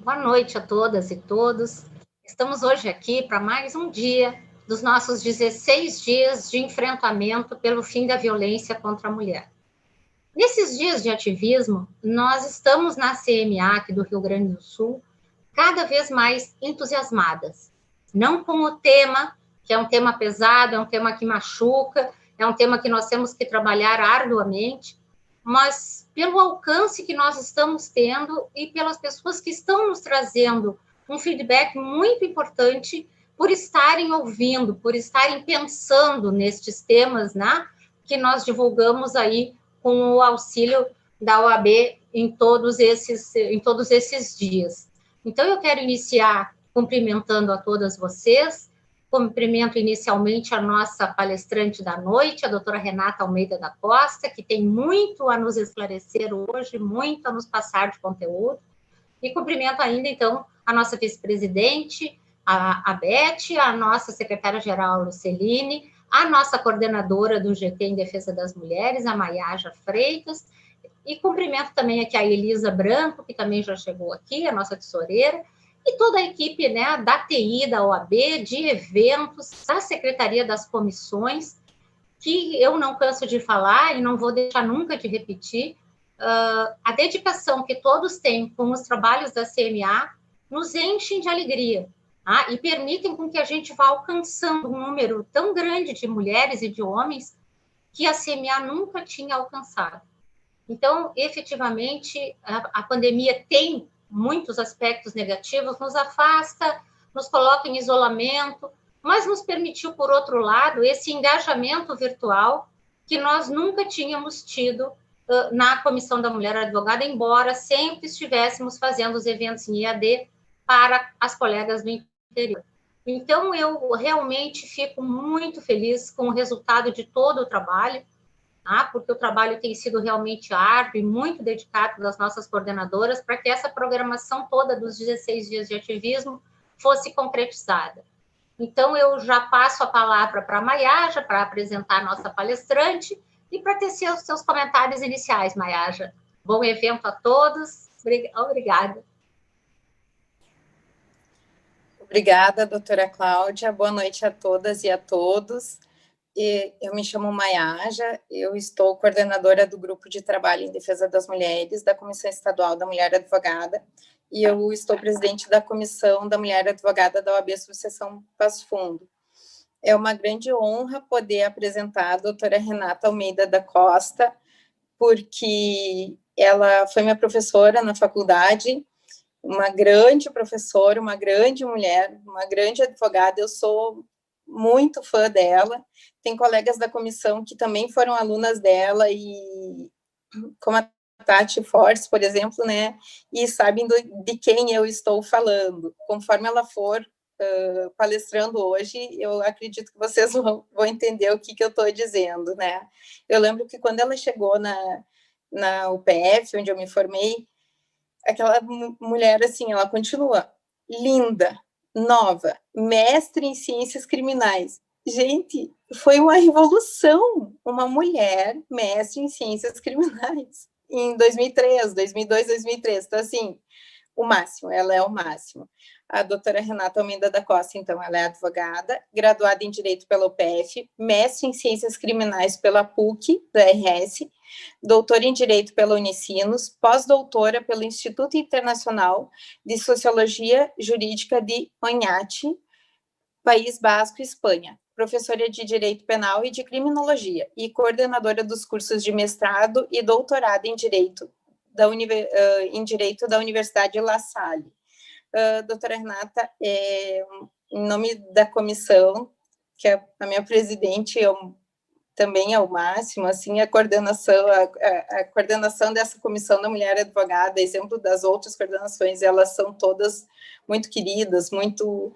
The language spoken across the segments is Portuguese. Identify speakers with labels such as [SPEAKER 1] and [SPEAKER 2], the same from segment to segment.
[SPEAKER 1] Boa noite a todas e todos. Estamos hoje aqui para mais um dia dos nossos 16 dias de enfrentamento pelo fim da violência contra a mulher. Nesses dias de ativismo, nós estamos na CMA aqui do Rio Grande do Sul cada vez mais entusiasmadas. Não com o tema, que é um tema pesado, é um tema que machuca, é um tema que nós temos que trabalhar arduamente, mas pelo alcance que nós estamos tendo e pelas pessoas que estão nos trazendo um feedback muito importante por estarem ouvindo, por estarem pensando nestes temas, né, que nós divulgamos aí com o auxílio da OAB em todos esses dias. Então, eu quero iniciar cumprimentando a todas vocês. Cumprimento inicialmente a nossa palestrante da noite, a doutora Renata Almeida da Costa, que tem muito a nos esclarecer hoje, muito a nos passar de conteúdo. E cumprimento ainda, então, a nossa vice-presidente, a Beth, a nossa secretária-geral, Luceline, a nossa coordenadora do GT em Defesa das Mulheres, a Maiaja Freitas, e cumprimento também aqui a Elisa Branco, que também já chegou aqui, a nossa tesoureira, e toda a equipe, né, da TI, da OAB, de eventos, da Secretaria das Comissões, que eu não canso de falar e não vou deixar nunca de repetir, a dedicação que todos têm com os trabalhos da CMA nos enchem de alegria, tá? E permitem com que a gente vá alcançando um número tão grande de mulheres e de homens que a CMA nunca tinha alcançado. Então, efetivamente, a pandemia tem muitos aspectos negativos, nos afasta, nos coloca em isolamento, mas nos permitiu, por outro lado, esse engajamento virtual que nós nunca tínhamos tido na Comissão da Mulher Advogada, embora sempre estivéssemos fazendo os eventos em EAD para as colegas do interior. Então, eu realmente fico muito feliz com o resultado de todo o trabalho, porque o trabalho tem sido realmente árduo e muito dedicado das nossas coordenadoras para que essa programação toda dos 16 dias de ativismo fosse concretizada. Então, eu já passo a palavra para a Maiaja, para apresentar a nossa palestrante e para tecer os seus comentários iniciais, Maiaja. Bom evento a todos. Obrigada.
[SPEAKER 2] Obrigada, doutora Cláudia. Boa noite a todas e a todos. Eu me chamo Maiaja, eu estou coordenadora do Grupo de Trabalho em Defesa das Mulheres, da Comissão Estadual da Mulher Advogada, e eu estou presidente da Comissão da Mulher Advogada da OAB Subseção Passo Fundo. É uma grande honra poder apresentar a doutora Renata Almeida da Costa, porque ela foi minha professora na faculdade, uma grande professora, uma grande mulher, uma grande advogada. Eu sou muito fã dela. Tem colegas da comissão que também foram alunas dela, e como a Tati Fortes, por exemplo, né, e sabem de quem eu estou falando. Conforme ela for palestrando hoje, eu acredito que vocês vão entender o que eu estou dizendo, né. Eu lembro que quando ela chegou na UPF, onde eu me formei, aquela mulher, assim, ela continua linda, nova, mestre em ciências criminais. Gente, foi uma revolução, uma mulher mestre em ciências criminais em 2003, 2002, 2003. Então, assim, o máximo, ela é o máximo. A doutora Renata Almeida da Costa, então, ela é advogada, graduada em Direito pela UPF, mestre em Ciências Criminais pela PUC, da RS, doutora em Direito pela Unicinos, pós-doutora pelo Instituto Internacional de Sociologia Jurídica de Oñate, País Basco, Espanha, professora de Direito Penal e de Criminologia, e coordenadora dos cursos de mestrado e doutorado em Direito da Universidade La Salle. Doutora Renata, em nome da comissão, que é a minha presidente, também é o máximo, assim, a coordenação dessa comissão da mulher advogada, exemplo das outras coordenações, elas são todas muito queridas, muito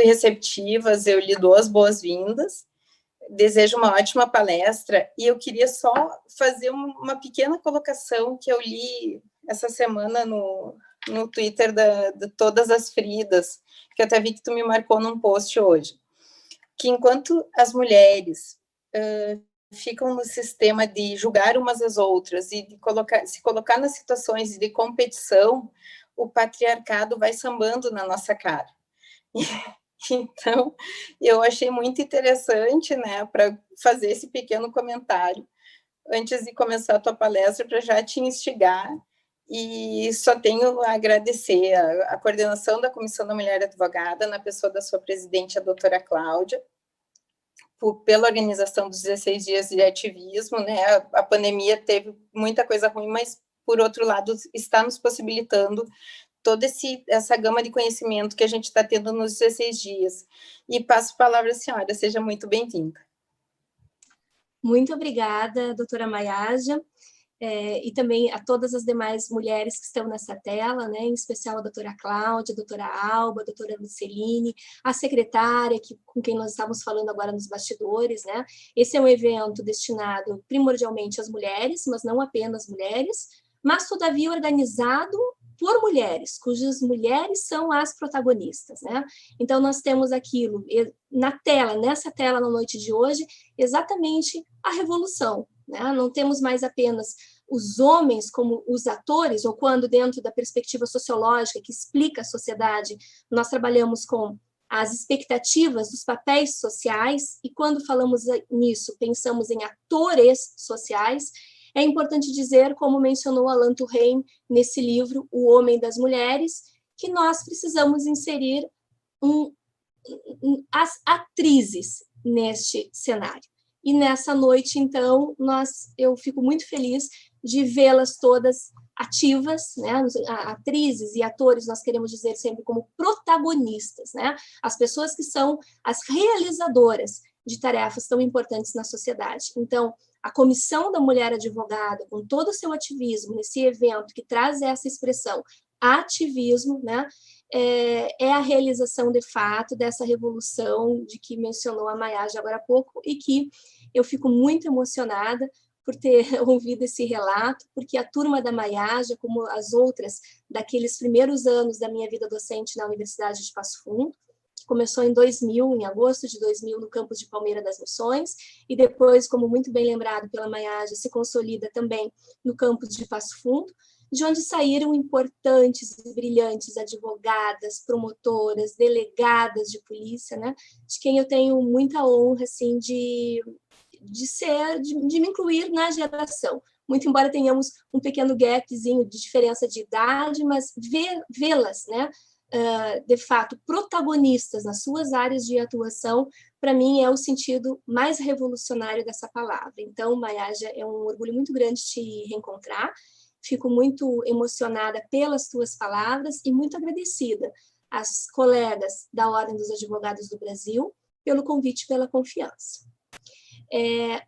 [SPEAKER 2] receptivas. Eu lhe dou as boas-vindas, desejo uma ótima palestra, e eu queria só fazer uma pequena colocação que eu li essa semana no Twitter de todas as Fridas, que eu até vi que tu me marcou num post hoje, que enquanto as mulheres ficam no sistema de julgar umas às outras e de se colocar nas situações de competição, o patriarcado vai sambando na nossa cara. Então, eu achei muito interessante, né, para fazer esse pequeno comentário antes de começar a tua palestra, para já te instigar, e só tenho a agradecer a coordenação da Comissão da Mulher Advogada, na pessoa da sua presidente, a doutora Cláudia, pela organização dos 16 dias de ativismo, né? A pandemia teve muita coisa ruim, mas, por outro lado, está nos possibilitando toda essa gama de conhecimento que a gente está tendo nos 16 dias. E passo a palavra à senhora, seja muito bem-vinda.
[SPEAKER 3] Muito obrigada, doutora Maiaja, e também a todas as demais mulheres que estão nessa tela, né, em especial a doutora Cláudia, a doutora Alba, a doutora Luceline, a secretária com quem nós estávamos falando agora nos bastidores, né? Esse é um evento destinado primordialmente às mulheres, mas não apenas mulheres, mas todavia organizado por mulheres, cujas mulheres são as protagonistas, né? Então, nós temos aquilo na tela, nessa tela na noite de hoje, exatamente a revolução, né? Não temos mais apenas os homens como os atores, ou quando dentro da perspectiva sociológica que explica a sociedade, nós trabalhamos com as expectativas dos papéis sociais, e quando falamos nisso, pensamos em atores sociais. É importante dizer, como mencionou Alain Touraine nesse livro, O Homem das Mulheres, que nós precisamos inserir as atrizes neste cenário. E nessa noite, então, eu fico muito feliz de vê-las todas ativas, né? Atrizes e atores, nós queremos dizer sempre como protagonistas, né? As pessoas que são as realizadoras de tarefas tão importantes na sociedade. Então, a Comissão da Mulher Advogada, com todo o seu ativismo nesse evento que traz essa expressão, ativismo, né, é a realização de fato dessa revolução de que mencionou a Maiaja agora há pouco, e que eu fico muito emocionada por ter ouvido esse relato, porque a turma da Maiaja, como as outras daqueles primeiros anos da minha vida docente na Universidade de Passo Fundo, começou em 2000, em agosto de 2000, no campus de Palmeira das Missões, e depois, como muito bem lembrado pela Maiaja, se consolida também no campus de Passo Fundo, de onde saíram importantes e brilhantes advogadas, promotoras, delegadas de polícia, né, de quem eu tenho muita honra, assim, de me incluir na geração. Muito embora tenhamos um pequeno gapzinho de diferença de idade, mas vê-las, né, de fato, protagonistas nas suas áreas de atuação, para mim é o sentido mais revolucionário dessa palavra. Então, Maiaja, é um orgulho muito grande te reencontrar, fico muito emocionada pelas tuas palavras e muito agradecida às colegas da Ordem dos Advogados do Brasil pelo convite e pela confiança.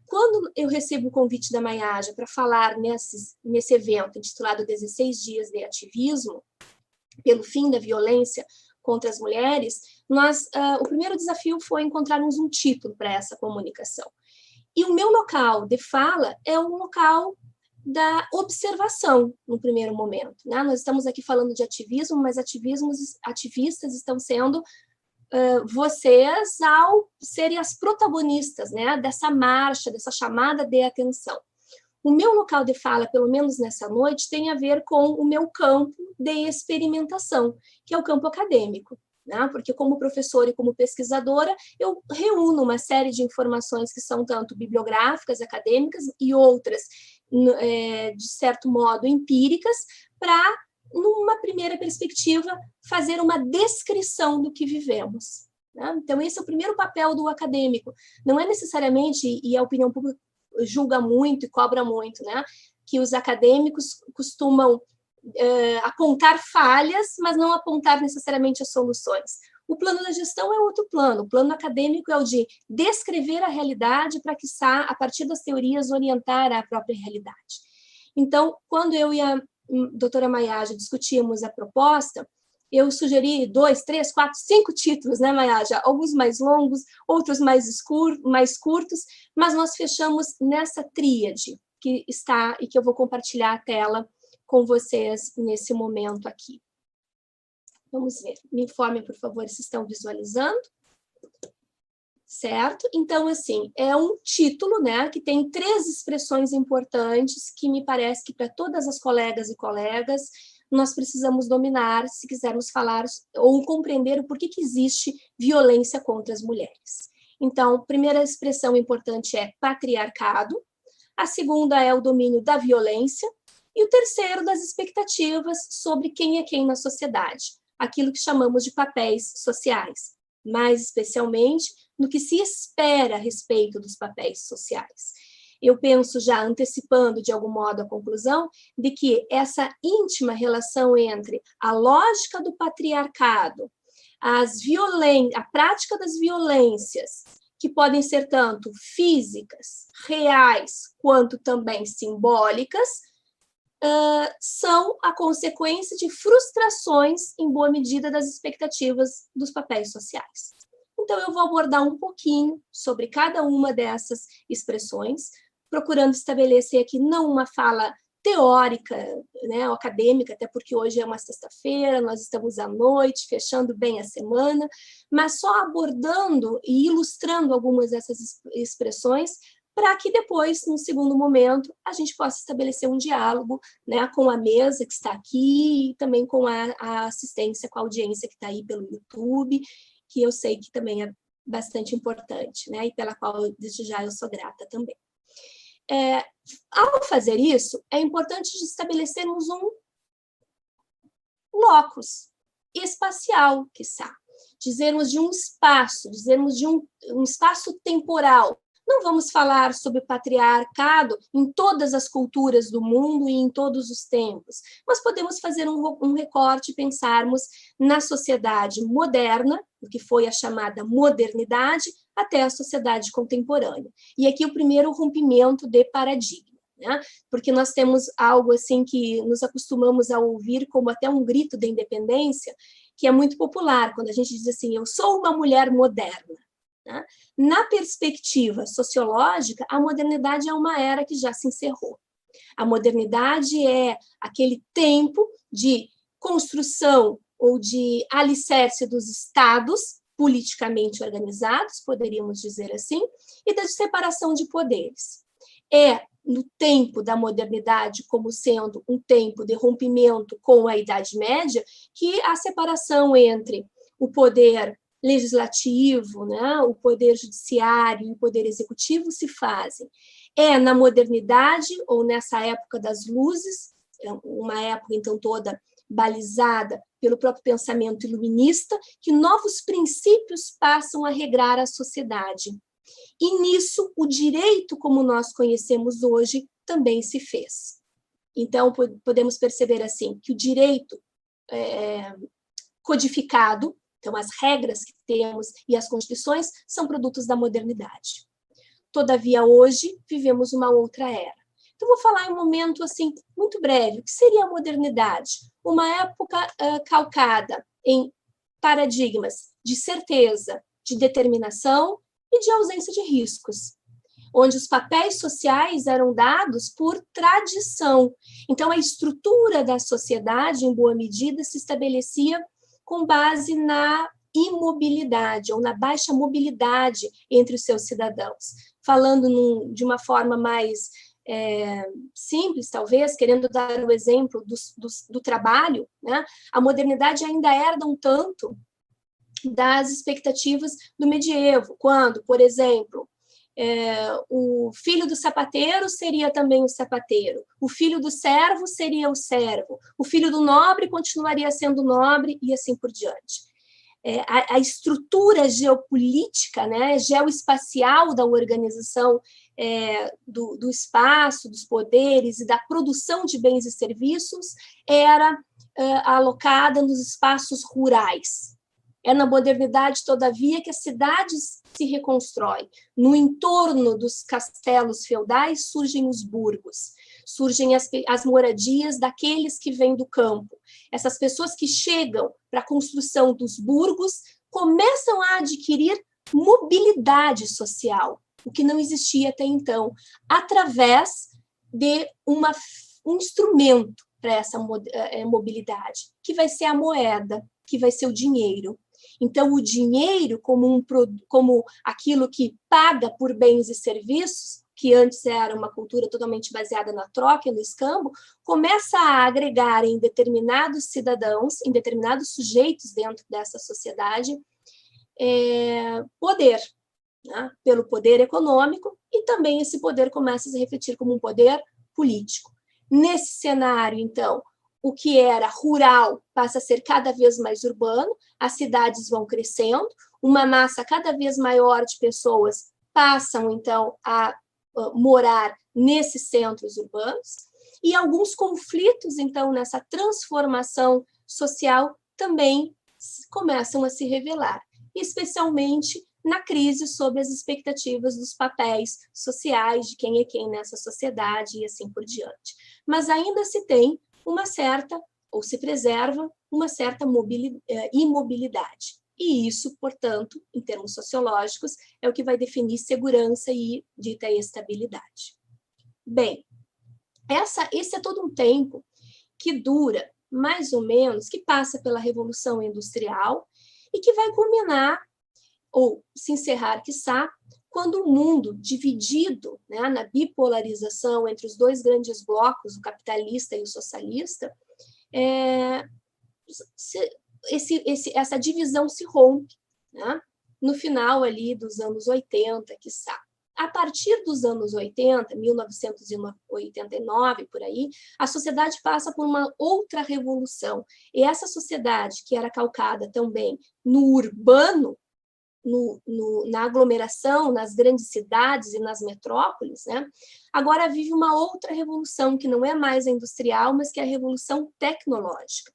[SPEAKER 3] Quando eu recebo o convite da Maiaja para falar nesse evento intitulado 16 Dias de Ativismo, pelo fim da violência contra as mulheres, o primeiro desafio foi encontrarmos um título para essa comunicação. E o meu local de fala é um local da observação, no primeiro momento, né? Nós estamos aqui falando de ativismo, mas ativistas estão sendo vocês ao serem as protagonistas, né, dessa marcha, dessa chamada de atenção. O meu local de fala, pelo menos nessa noite, tem a ver com o meu campo de experimentação, que é o campo acadêmico, né? Porque como professora e como pesquisadora, eu reúno uma série de informações que são tanto bibliográficas, acadêmicas, e outras, de certo modo, empíricas, para, numa primeira perspectiva, fazer uma descrição do que vivemos, né? Então, esse é o primeiro papel do acadêmico. Não é necessariamente, e a opinião pública julga muito e cobra muito, né, que os acadêmicos costumam apontar falhas, mas não apontar necessariamente as soluções. O plano da gestão é outro plano. O plano acadêmico é o de descrever a realidade para que, a partir das teorias, orientar a própria realidade. Então, quando eu e a doutora Maiaja discutimos a proposta, eu sugeri 2, 3, 4, 5 títulos, né, Maiaja? Alguns mais longos, outros mais curtos, mas nós fechamos nessa tríade que está e que eu vou compartilhar a tela com vocês nesse momento aqui. Vamos ver. Me informem, por favor, se estão visualizando. Certo? Então, assim, é um título, né, que tem 3 expressões importantes que me parece que para todas as colegas e colegas nós precisamos dominar se quisermos falar ou compreender o porquê que existe violência contra as mulheres. Então, a primeira expressão importante é patriarcado, a segunda é o domínio da violência, e o terceiro das expectativas sobre quem é quem na sociedade, aquilo que chamamos de papéis sociais, mais especialmente no que se espera a respeito dos papéis sociais. Eu penso, já antecipando de algum modo a conclusão, de que essa íntima relação entre a lógica do patriarcado, a prática das violências, que podem ser tanto físicas, reais, quanto também simbólicas, são a consequência de frustrações, em boa medida, das expectativas dos papéis sociais. Então, eu vou abordar um pouquinho sobre cada uma dessas expressões, procurando estabelecer aqui não uma fala teórica, né, ou acadêmica, até porque hoje é uma sexta-feira, nós estamos à noite, fechando bem a semana, mas só abordando e ilustrando algumas dessas expressões, para que depois, num segundo momento, a gente possa estabelecer um diálogo, né, com a mesa que está aqui e também com a assistência, com a audiência que está aí pelo YouTube, que eu sei que também é bastante importante, né, e pela qual, desde já, eu sou grata também. Ao fazer isso, é importante estabelecermos um locus espacial, quiçá, dizermos de um espaço, dizermos de um espaço temporal. Não vamos falar sobre patriarcado em todas as culturas do mundo e em todos os tempos, mas podemos fazer um recorte e pensarmos na sociedade moderna, o que foi a chamada modernidade, até a sociedade contemporânea. E aqui o primeiro rompimento de paradigma, né? Porque nós temos algo assim que nos acostumamos a ouvir como até um grito de independência, que é muito popular, quando a gente diz assim, eu sou uma mulher moderna. Né? Na perspectiva sociológica, a modernidade é uma era que já se encerrou. A modernidade é aquele tempo de construção ou de alicerce dos estados politicamente organizados, poderíamos dizer assim, e da separação de poderes. É no tempo da modernidade, como sendo um tempo de rompimento com a Idade Média, que a separação entre o poder legislativo, né, o poder judiciário e o poder executivo se fazem. É na modernidade, ou nessa época das luzes, uma época, então, toda balizada pelo próprio pensamento iluminista, que novos princípios passam a regrar a sociedade. E nisso, o direito, como nós conhecemos hoje, também se fez. Então, podemos perceber assim que o direito codificado, então as regras que temos e as constituições são produtos da modernidade. Todavia, hoje, vivemos uma outra era. Então, vou falar em um momento assim muito breve. O que seria a modernidade? Uma época calcada em paradigmas de certeza, de determinação e de ausência de riscos, onde os papéis sociais eram dados por tradição. Então, a estrutura da sociedade, em boa medida, se estabelecia com base na imobilidade ou na baixa mobilidade entre os seus cidadãos. Falando de uma forma mais simples, talvez, querendo dar o exemplo do trabalho, né? A modernidade ainda herda um tanto das expectativas do medievo, quando, por exemplo, o filho do sapateiro seria também o sapateiro, o filho do servo seria o servo, o filho do nobre continuaria sendo nobre e assim por diante. A estrutura geopolítica, né, geoespacial da organização do espaço, dos poderes e da produção de bens e serviços era alocada nos espaços rurais. É na modernidade, todavia, que as cidades se reconstroem. No entorno dos castelos feudais surgem os burgos, surgem as moradias daqueles que vêm do campo. Essas pessoas que chegam para a construção dos burgos começam a adquirir mobilidade social, o que não existia até então, através de um instrumento para essa mobilidade, que vai ser a moeda, que vai ser o dinheiro. Então, o dinheiro, como aquilo que paga por bens e serviços, que antes era uma cultura totalmente baseada na troca e no escambo, começa a agregar em determinados cidadãos, em determinados sujeitos dentro dessa sociedade, poder, né? Pelo poder econômico, e também esse poder começa a se refletir como um poder político. Nesse cenário, então, o que era rural passa a ser cada vez mais urbano, as cidades vão crescendo, uma massa cada vez maior de pessoas passam, então, a morar nesses centros urbanos, e alguns conflitos, então, nessa transformação social também começam a se revelar, especialmente na crise sobre as expectativas dos papéis sociais, de quem é quem nessa sociedade e assim por diante. Mas ainda se tem uma certa, ou se preserva, uma certa imobilidade. E isso, portanto, em termos sociológicos, é o que vai definir segurança e dita estabilidade. Bem, esse é todo um tempo que dura, mais ou menos, que passa pela Revolução Industrial e que vai culminar, ou se encerrar, quiçá, quando o mundo dividido, né, na bipolarização entre os dois grandes blocos, o capitalista e o socialista, essa divisão se rompe, né, no final ali dos anos 80, quiçá. A partir dos anos 80, 1989, por aí, a sociedade passa por uma outra revolução. E essa sociedade, que era calcada também no urbano, na aglomeração, nas grandes cidades e nas metrópoles, né, agora vive uma outra revolução, que não é mais a industrial, mas que é a revolução tecnológica.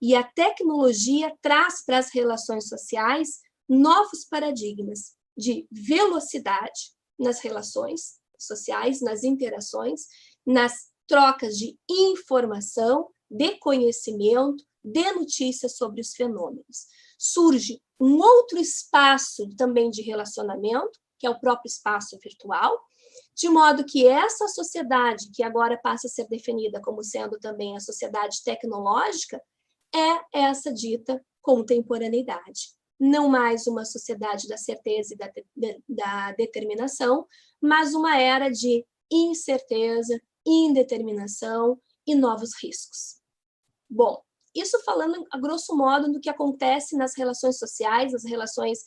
[SPEAKER 3] E a tecnologia traz para as relações sociais novos paradigmas de velocidade nas relações sociais, nas interações, nas trocas de informação, de conhecimento, de notícias sobre os fenômenos. Surge um outro espaço também de relacionamento, que é o próprio espaço virtual, de modo que essa sociedade, que agora passa a ser definida como sendo também a sociedade tecnológica, é essa dita contemporaneidade. Não mais uma sociedade da certeza e da determinação, mas uma era de incerteza, indeterminação e novos riscos. Bom, isso falando a grosso modo do que acontece nas relações sociais, nas relações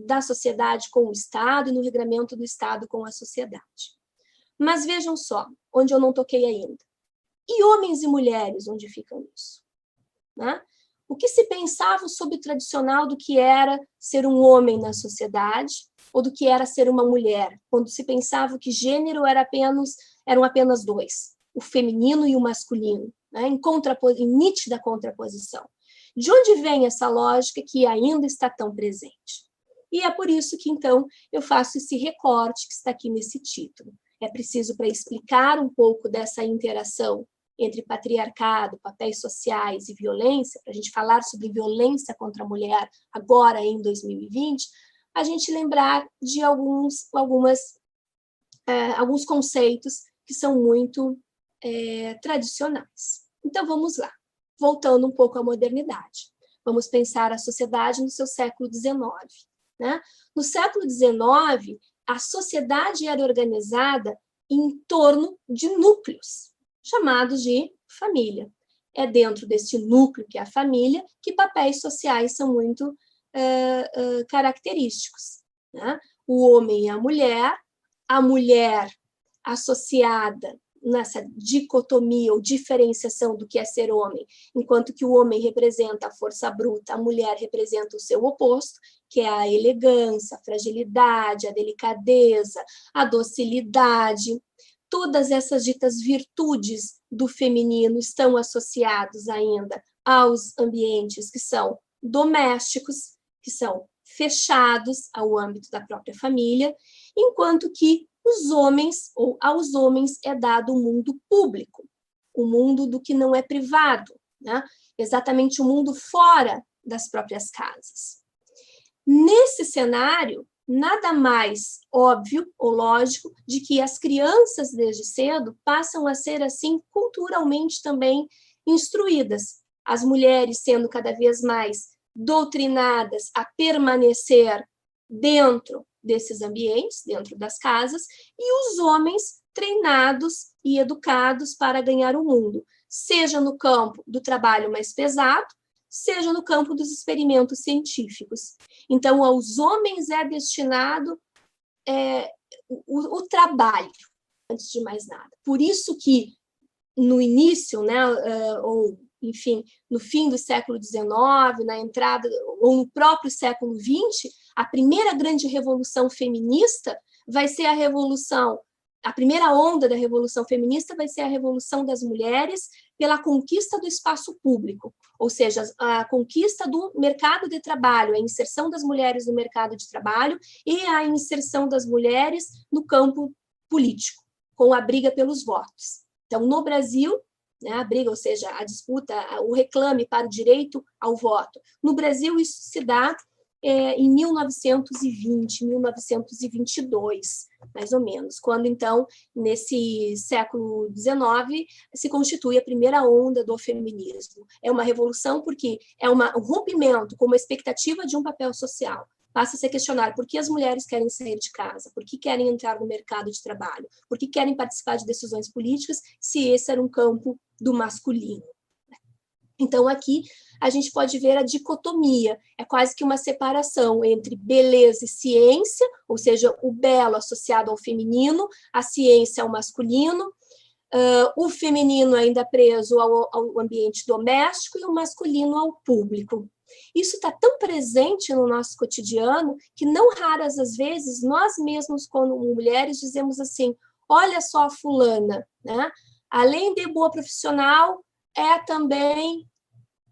[SPEAKER 3] da sociedade com o Estado e no regramento do Estado com a sociedade. Mas vejam só, onde eu não toquei ainda. E homens e mulheres, onde ficam isso? Né? O que se pensava sobre o tradicional do que era ser um homem na sociedade ou do que era ser uma mulher, quando se pensava que gênero eram apenas dois, o feminino e o masculino, né? em nítida contraposição. De onde vem essa lógica que ainda está tão presente? E é por isso que, então, eu faço esse recorte que está aqui nesse título. É preciso, para explicar um pouco dessa interação entre patriarcado, papéis sociais e violência, para a gente falar sobre violência contra a mulher agora em 2020, a gente lembrar de alguns conceitos que são muito tradicionais. Então, vamos lá. Voltando um pouco à modernidade. Vamos pensar a sociedade no seu século XIX. Né? No século XIX, a sociedade era organizada em torno de núcleos, chamados de família. É dentro deste núcleo, que é a família, que papéis sociais são muito característicos. Né? O homem e a mulher associada nessa dicotomia ou diferenciação do que é ser homem, enquanto que o homem representa a força bruta, a mulher representa o seu oposto, que é a elegância, a fragilidade, a delicadeza, a docilidade. Todas essas ditas virtudes do feminino estão associadas ainda aos ambientes que são domésticos, que são fechados ao âmbito da própria família, enquanto que os homens, ou aos homens, é dado o mundo público, o mundo do que não é privado, né? Exatamente o mundo fora das próprias casas. Nesse cenário, nada mais óbvio ou lógico de que as crianças, desde cedo, passam a ser, assim, culturalmente também instruídas. As mulheres sendo cada vez mais doutrinadas a permanecer dentro desses ambientes, dentro das casas, e os homens treinados e educados para ganhar o mundo, seja no campo do trabalho mais pesado, seja no campo dos experimentos científicos. Então, aos homens é destinado o trabalho, antes de mais nada. Por isso que, no início, né, ou, enfim, no fim do século XIX, na entrada, ou no próprio século XX, a primeira grande revolução feminista vai ser a primeira onda da revolução feminista vai ser a revolução das mulheres pela conquista do espaço público, ou seja, a conquista do mercado de trabalho, a inserção das mulheres no mercado de trabalho e a inserção das mulheres no campo político, com a briga pelos votos. Então, no Brasil, né, a briga, ou seja, a disputa, o reclame para o direito ao voto. No Brasil, isso se dá em 1920, 1922, mais ou menos, quando, então, nesse século XIX, se constitui a primeira onda do feminismo. É uma revolução porque é um rompimento com uma expectativa de um papel social. Passa a se questionar por que as mulheres querem sair de casa, por que querem entrar no mercado de trabalho, por que querem participar de decisões políticas, se esse era um campo do masculino. Então, aqui, a gente pode ver a dicotomia, é quase que uma separação entre beleza e ciência, ou seja, o belo associado ao feminino, a ciência ao masculino, o feminino ainda preso ao ambiente doméstico e o masculino ao público. Isso está tão presente no nosso cotidiano que não raras as vezes nós mesmos, como mulheres, dizemos assim, olha só a fulana, né? Além de boa profissional, é também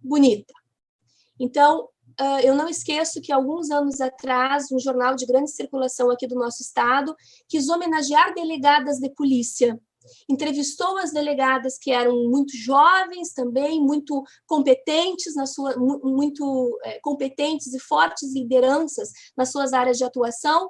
[SPEAKER 3] bonita. Então, eu não esqueço que alguns anos atrás, um jornal de grande circulação aqui do nosso estado quis homenagear delegadas de polícia. Entrevistou as delegadas que eram muito jovens também, muito competentes competentes e fortes lideranças nas suas áreas de atuação.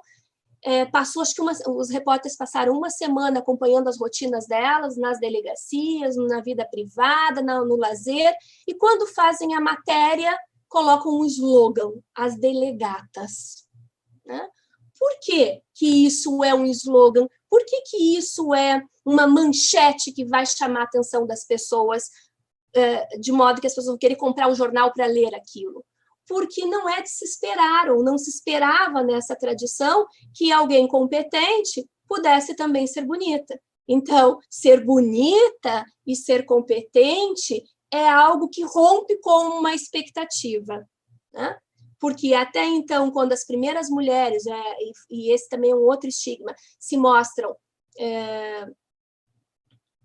[SPEAKER 3] Acho que os repórteres passaram uma semana acompanhando as rotinas delas nas delegacias, na vida privada, no lazer, e quando fazem a matéria, colocam um slogan, as delegatas. Né? Por que isso é um slogan? Por que isso é uma manchete que vai chamar a atenção das pessoas, de modo que as pessoas vão querer comprar um jornal para ler aquilo? Porque não é de se esperar, ou não se esperava nessa tradição que alguém competente pudesse também ser bonita. Então, ser bonita e ser competente é algo que rompe com uma expectativa, né? Porque até então, quando as primeiras mulheres, e esse também é um outro estigma, se mostram,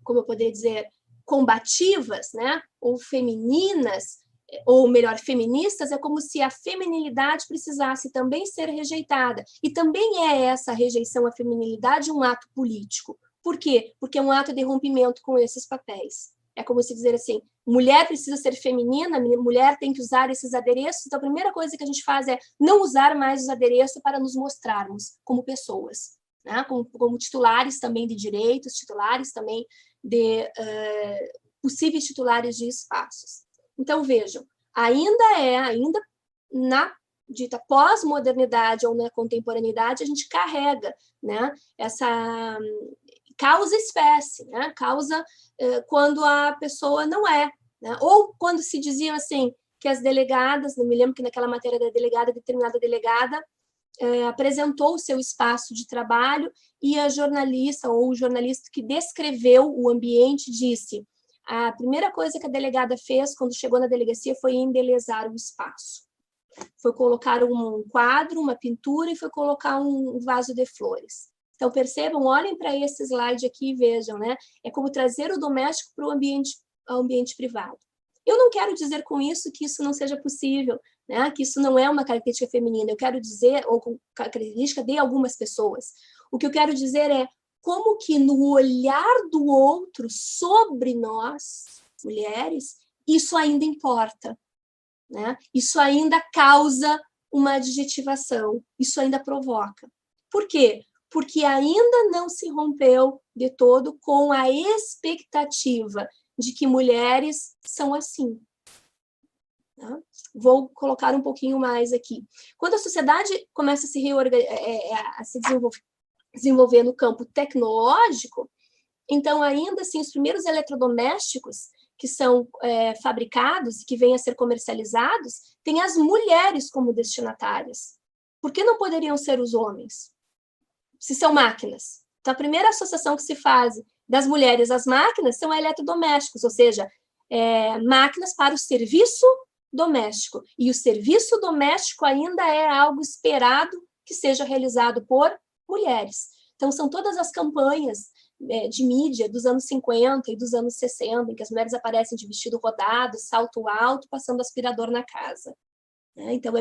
[SPEAKER 3] como eu poderia dizer, combativas, né? Ou femininas, ou melhor, feministas, é como se a feminilidade precisasse também ser rejeitada. E também é essa rejeição à feminilidade um ato político. Por quê? Porque é um ato de rompimento com esses papéis. É como se dizer assim, mulher precisa ser feminina, mulher tem que usar esses adereços, então a primeira coisa que a gente faz é não usar mais os adereços para nos mostrarmos como pessoas, né? Como titulares também de direitos, titulares também de possíveis titulares de espaços. Então, vejam, ainda na dita pós-modernidade ou na contemporaneidade, a gente carrega, né, essa causa-espécie, né, causa quando a pessoa não é, né, ou quando se dizia assim, que as delegadas, não me lembro que naquela matéria da delegada, determinada delegada, apresentou o seu espaço de trabalho e a jornalista ou o jornalista que descreveu o ambiente disse: a primeira coisa que a delegada fez quando chegou na delegacia foi embelezar o espaço. Foi colocar um quadro, uma pintura e foi colocar um vaso de flores. Então, percebam, olhem para esse slide aqui e vejam, né? É como trazer o doméstico para o ambiente privado. Eu não quero dizer com isso que isso não seja possível, né? Que isso não é uma característica feminina. Eu quero dizer, ou característica de algumas pessoas. O que eu quero dizer é como que no olhar do outro sobre nós, mulheres, isso ainda importa, né? Isso ainda causa uma adjetivação, isso ainda provoca. Por quê? Porque ainda não se rompeu de todo com a expectativa de que mulheres são assim. Tá? Vou colocar um pouquinho mais aqui. Quando a sociedade começa a se desenvolver no campo tecnológico, então, ainda assim, os primeiros eletrodomésticos que são fabricados, que vêm a ser comercializados, têm as mulheres como destinatárias. Por que não poderiam ser os homens? Se são máquinas. Então, a primeira associação que se faz das mulheres às máquinas são eletrodomésticos, ou seja, máquinas para o serviço doméstico. E o serviço doméstico ainda é algo esperado que seja realizado por mulheres. Então, são todas as campanhas de mídia dos anos 50 e dos anos 60, em que as mulheres aparecem de vestido rodado, salto alto, passando aspirador na casa. Então,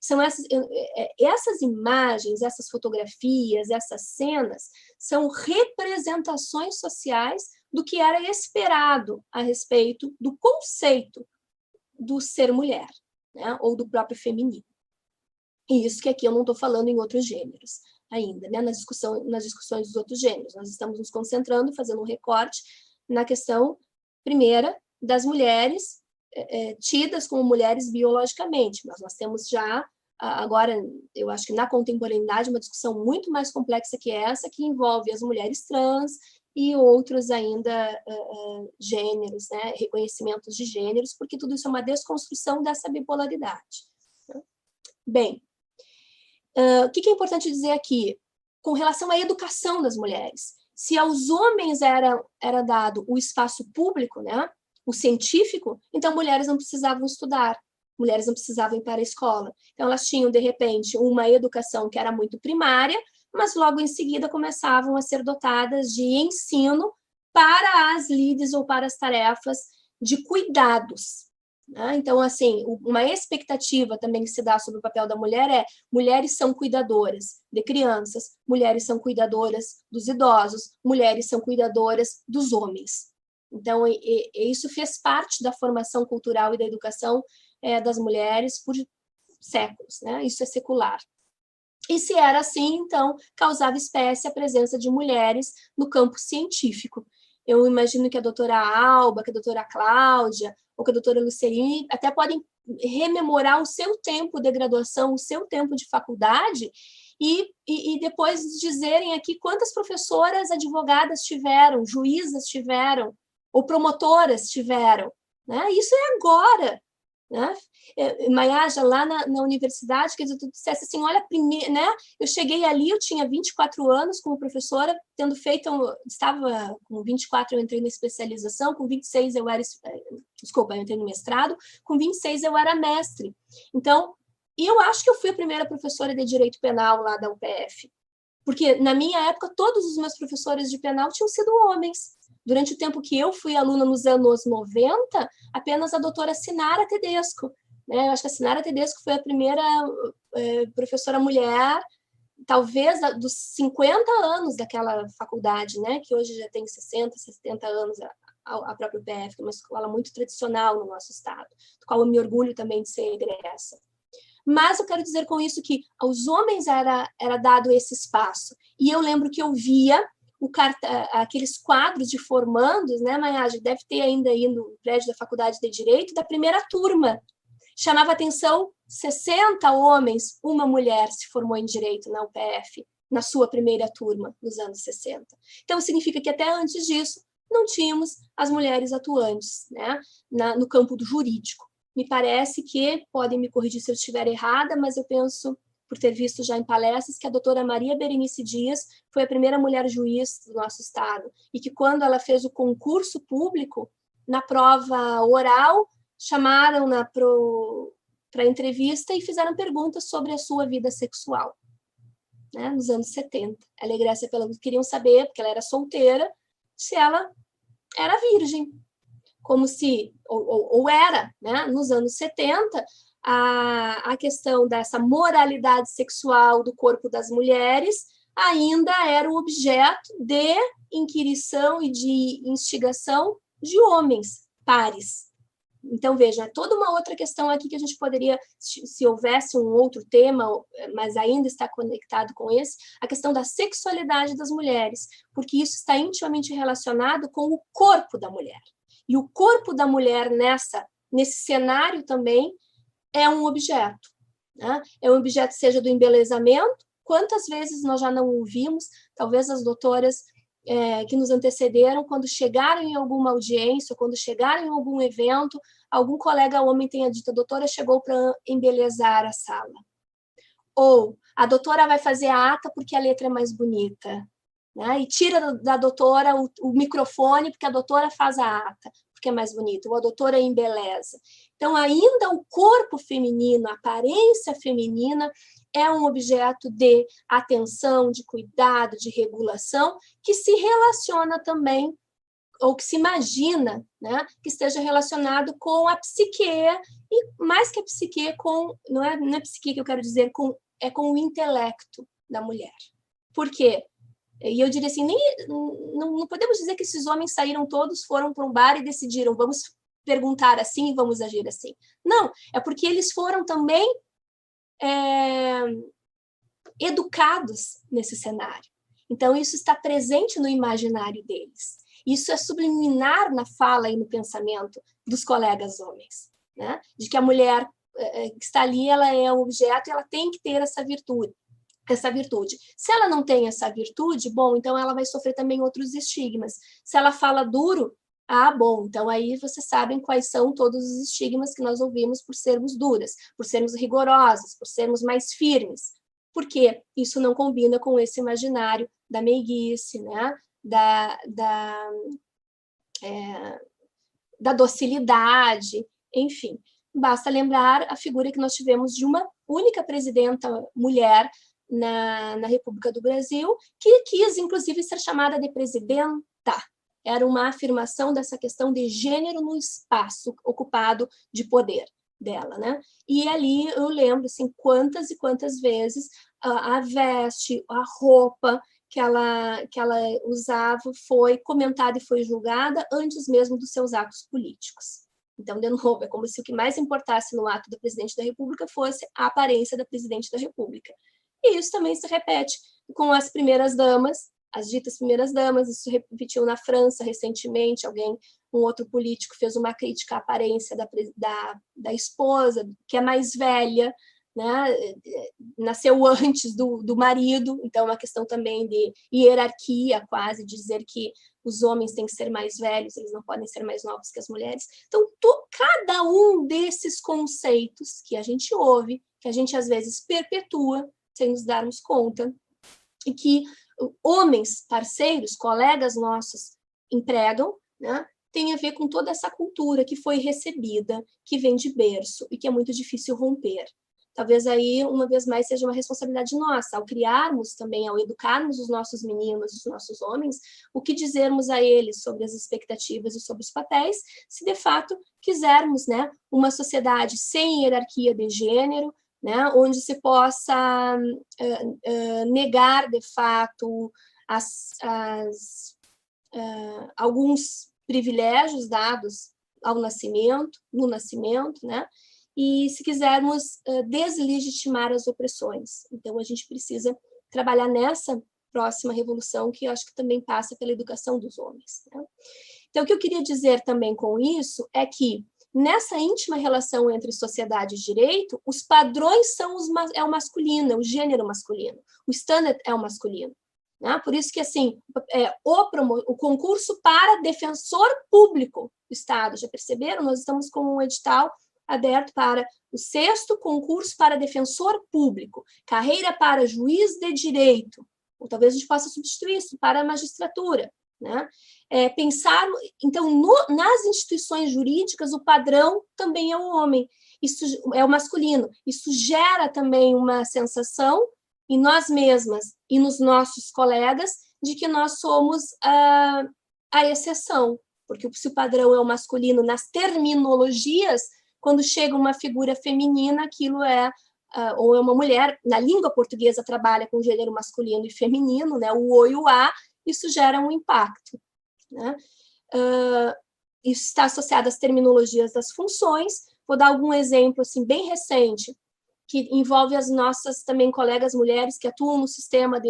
[SPEAKER 3] são essas imagens, essas fotografias, essas cenas, são representações sociais do que era esperado a respeito do conceito do ser mulher, né? Ou do próprio feminino. E isso que aqui eu não estou falando em outros gêneros ainda, né? Nas discussões dos outros gêneros. Nós estamos nos concentrando, fazendo um recorte na questão primeira das mulheres tidas como mulheres biologicamente, mas nós temos já, agora, eu acho que na contemporaneidade, uma discussão muito mais complexa que essa, que envolve as mulheres trans e outros ainda gêneros, né? Reconhecimentos de gêneros, porque tudo isso é uma desconstrução dessa bipolaridade. Bem, o que é importante dizer aqui? Com relação à educação das mulheres. Se aos homens era dado o espaço público, né, o científico, então mulheres não precisavam estudar, mulheres não precisavam ir para a escola. Então elas tinham, de repente, uma educação que era muito primária, mas logo em seguida começavam a ser dotadas de ensino para as lides ou para as tarefas de cuidados. Então, assim, uma expectativa também que se dá sobre o papel da mulher é: mulheres são cuidadoras de crianças, mulheres são cuidadoras dos idosos, mulheres são cuidadoras dos homens. Então, isso fez parte da formação cultural e da educação das mulheres por séculos, né? Isso é secular. E se era assim, então, causava espécie a presença de mulheres no campo científico. Eu imagino que a doutora Alba, que a doutora Cláudia, ou que a doutora Lucerini até podem rememorar o seu tempo de graduação, o seu tempo de faculdade, e depois dizerem aqui quantas professoras advogadas tiveram, juízas tiveram, ou promotoras tiveram. Né? Isso é agora. Né? Maiaja, lá na universidade, que tu dissesse assim, olha, né? Eu cheguei ali, eu tinha 24 anos como professora, tendo feito, estava com 24 eu entrei na especialização, com 26 eu entrei no mestrado, com 26 eu era mestre. Então, eu acho que eu fui a primeira professora de direito penal lá da UPF, porque na minha época todos os meus professores de penal tinham sido homens. Durante o tempo que eu fui aluna nos anos 90, apenas a doutora Sinara Tedesco. Né? Eu acho que a Sinara Tedesco foi a primeira professora mulher, talvez dos 50 anos daquela faculdade, né? Que hoje já tem 60, 70 anos, a própria UPF, que é uma escola muito tradicional no nosso estado, do qual eu me orgulho também de ser egressa. Mas eu quero dizer com isso que aos homens era dado esse espaço. E eu lembro que eu via aqueles quadros de formandos, né, Maiaja? Deve ter ainda aí no prédio da Faculdade de Direito, da primeira turma. Chamava atenção 60 homens, uma mulher se formou em Direito na UPF, na sua primeira turma, nos anos 60. Então, significa que até antes disso, não tínhamos as mulheres atuantes, né, no campo do jurídico. Me parece que, podem me corrigir se eu estiver errada, mas eu penso, por ter visto já em palestras, que a doutora Maria Berenice Dias foi a primeira mulher juiz do nosso estado, e que quando ela fez o concurso público, na prova oral, chamaram-na para entrevista e fizeram perguntas sobre a sua vida sexual, né, nos anos 70. Ela egressa queriam saber, porque ela era solteira, se ela era virgem, como se, ou era, né, nos anos 70, a questão dessa moralidade sexual do corpo das mulheres ainda era o objeto de inquirição e de instigação de homens pares. Então, veja, é toda uma outra questão aqui que a gente poderia, se houvesse um outro tema, mas ainda está conectado com esse, a questão da sexualidade das mulheres, porque isso está intimamente relacionado com o corpo da mulher. E o corpo da mulher nessa nesse cenário também, é um objeto, né? É um objeto, seja do embelezamento. Quantas vezes nós já não ouvimos, talvez as doutoras que nos antecederam, quando chegaram em alguma audiência, quando chegaram em algum evento, algum colega homem tenha dito: a doutora chegou para embelezar a sala. Ou a doutora vai fazer a ata porque a letra é mais bonita, né? E tira da doutora o microfone porque a doutora faz a ata, porque é mais bonito, ou a doutora embeleza. Então, ainda o corpo feminino, a aparência feminina, é um objeto de atenção, de cuidado, de regulação, que se relaciona também, ou que se imagina, né, que esteja relacionado com a psique, e mais que a psique, não é psique que eu quero dizer, com o intelecto da mulher. Por quê? E eu diria assim, não podemos dizer que esses homens saíram todos, foram para um bar e decidiram, vamos perguntar assim e vamos agir assim. Não, é porque eles foram também educados nesse cenário. Então, isso está presente no imaginário deles. Isso é subliminar na fala e no pensamento dos colegas homens, né? De que a mulher que está ali, ela é um objeto e ela tem que ter essa virtude. Se ela não tem essa virtude, bom, então ela vai sofrer também outros estigmas. Se ela fala duro, bom, então aí vocês sabem quais são todos os estigmas que nós ouvimos por sermos duras, por sermos rigorosas, por sermos mais firmes. Porque isso não combina com esse imaginário da meiguice, né? Da docilidade, enfim. Basta lembrar a figura que nós tivemos de uma única presidenta mulher na República do Brasil, que quis, inclusive, ser chamada de presidenta. Era uma afirmação dessa questão de gênero no espaço ocupado de poder dela, né? E ali eu lembro, assim, quantas e quantas vezes a veste, a roupa que ela usava foi comentada e foi julgada antes mesmo dos seus atos políticos. Então, de novo, é como se o que mais importasse no ato do presidente da República fosse a aparência da presidente da República. E isso também se repete com as primeiras damas, as ditas primeiras damas. Isso se repetiu na França recentemente. Um outro político fez uma crítica à aparência da esposa, que é mais velha, né? Nasceu antes do marido, então é uma questão também de hierarquia, quase, dizer que os homens têm que ser mais velhos, eles não podem ser mais novos que as mulheres. Então, cada um desses conceitos que a gente ouve, que a gente às vezes perpetua, sem nos darmos conta, e que homens, parceiros, colegas nossos empregam, né, tem a ver com toda essa cultura que foi recebida, que vem de berço e que é muito difícil romper. Talvez aí, uma vez mais, seja uma responsabilidade nossa, ao criarmos também, ao educarmos os nossos meninos, os nossos homens, o que dizermos a eles sobre as expectativas e sobre os papéis, se de fato quisermos, né, uma sociedade sem hierarquia de gênero, né, onde se possa negar, de fato, alguns privilégios dados no nascimento, né? E se quisermos deslegitimar as opressões. Então, a gente precisa trabalhar nessa próxima revolução, que eu acho que também passa pela educação dos homens, né? Então, o que eu queria dizer também com isso é que, nessa íntima relação entre sociedade e direito, os padrões é o masculino, é o gênero masculino, o standard é o masculino, né? Por isso que, assim, o concurso para defensor público do Estado, já perceberam? Nós estamos com um edital aberto para o 6º concurso para defensor público, carreira para juiz de direito, ou talvez a gente possa substituir isso para a magistratura, né? Pensar, então, nas instituições jurídicas, o padrão também é o homem, isso é o masculino. Isso gera também uma sensação em nós mesmas e nos nossos colegas de que nós somos a exceção, porque se o padrão é o masculino nas terminologias, quando chega uma figura feminina, aquilo ou é uma mulher, na língua portuguesa trabalha com gênero masculino e feminino, né, o o e o a, isso gera um impacto, né? Isso está associado às terminologias das funções. Vou dar algum exemplo assim, bem recente, que envolve as nossas também colegas mulheres que atuam no sistema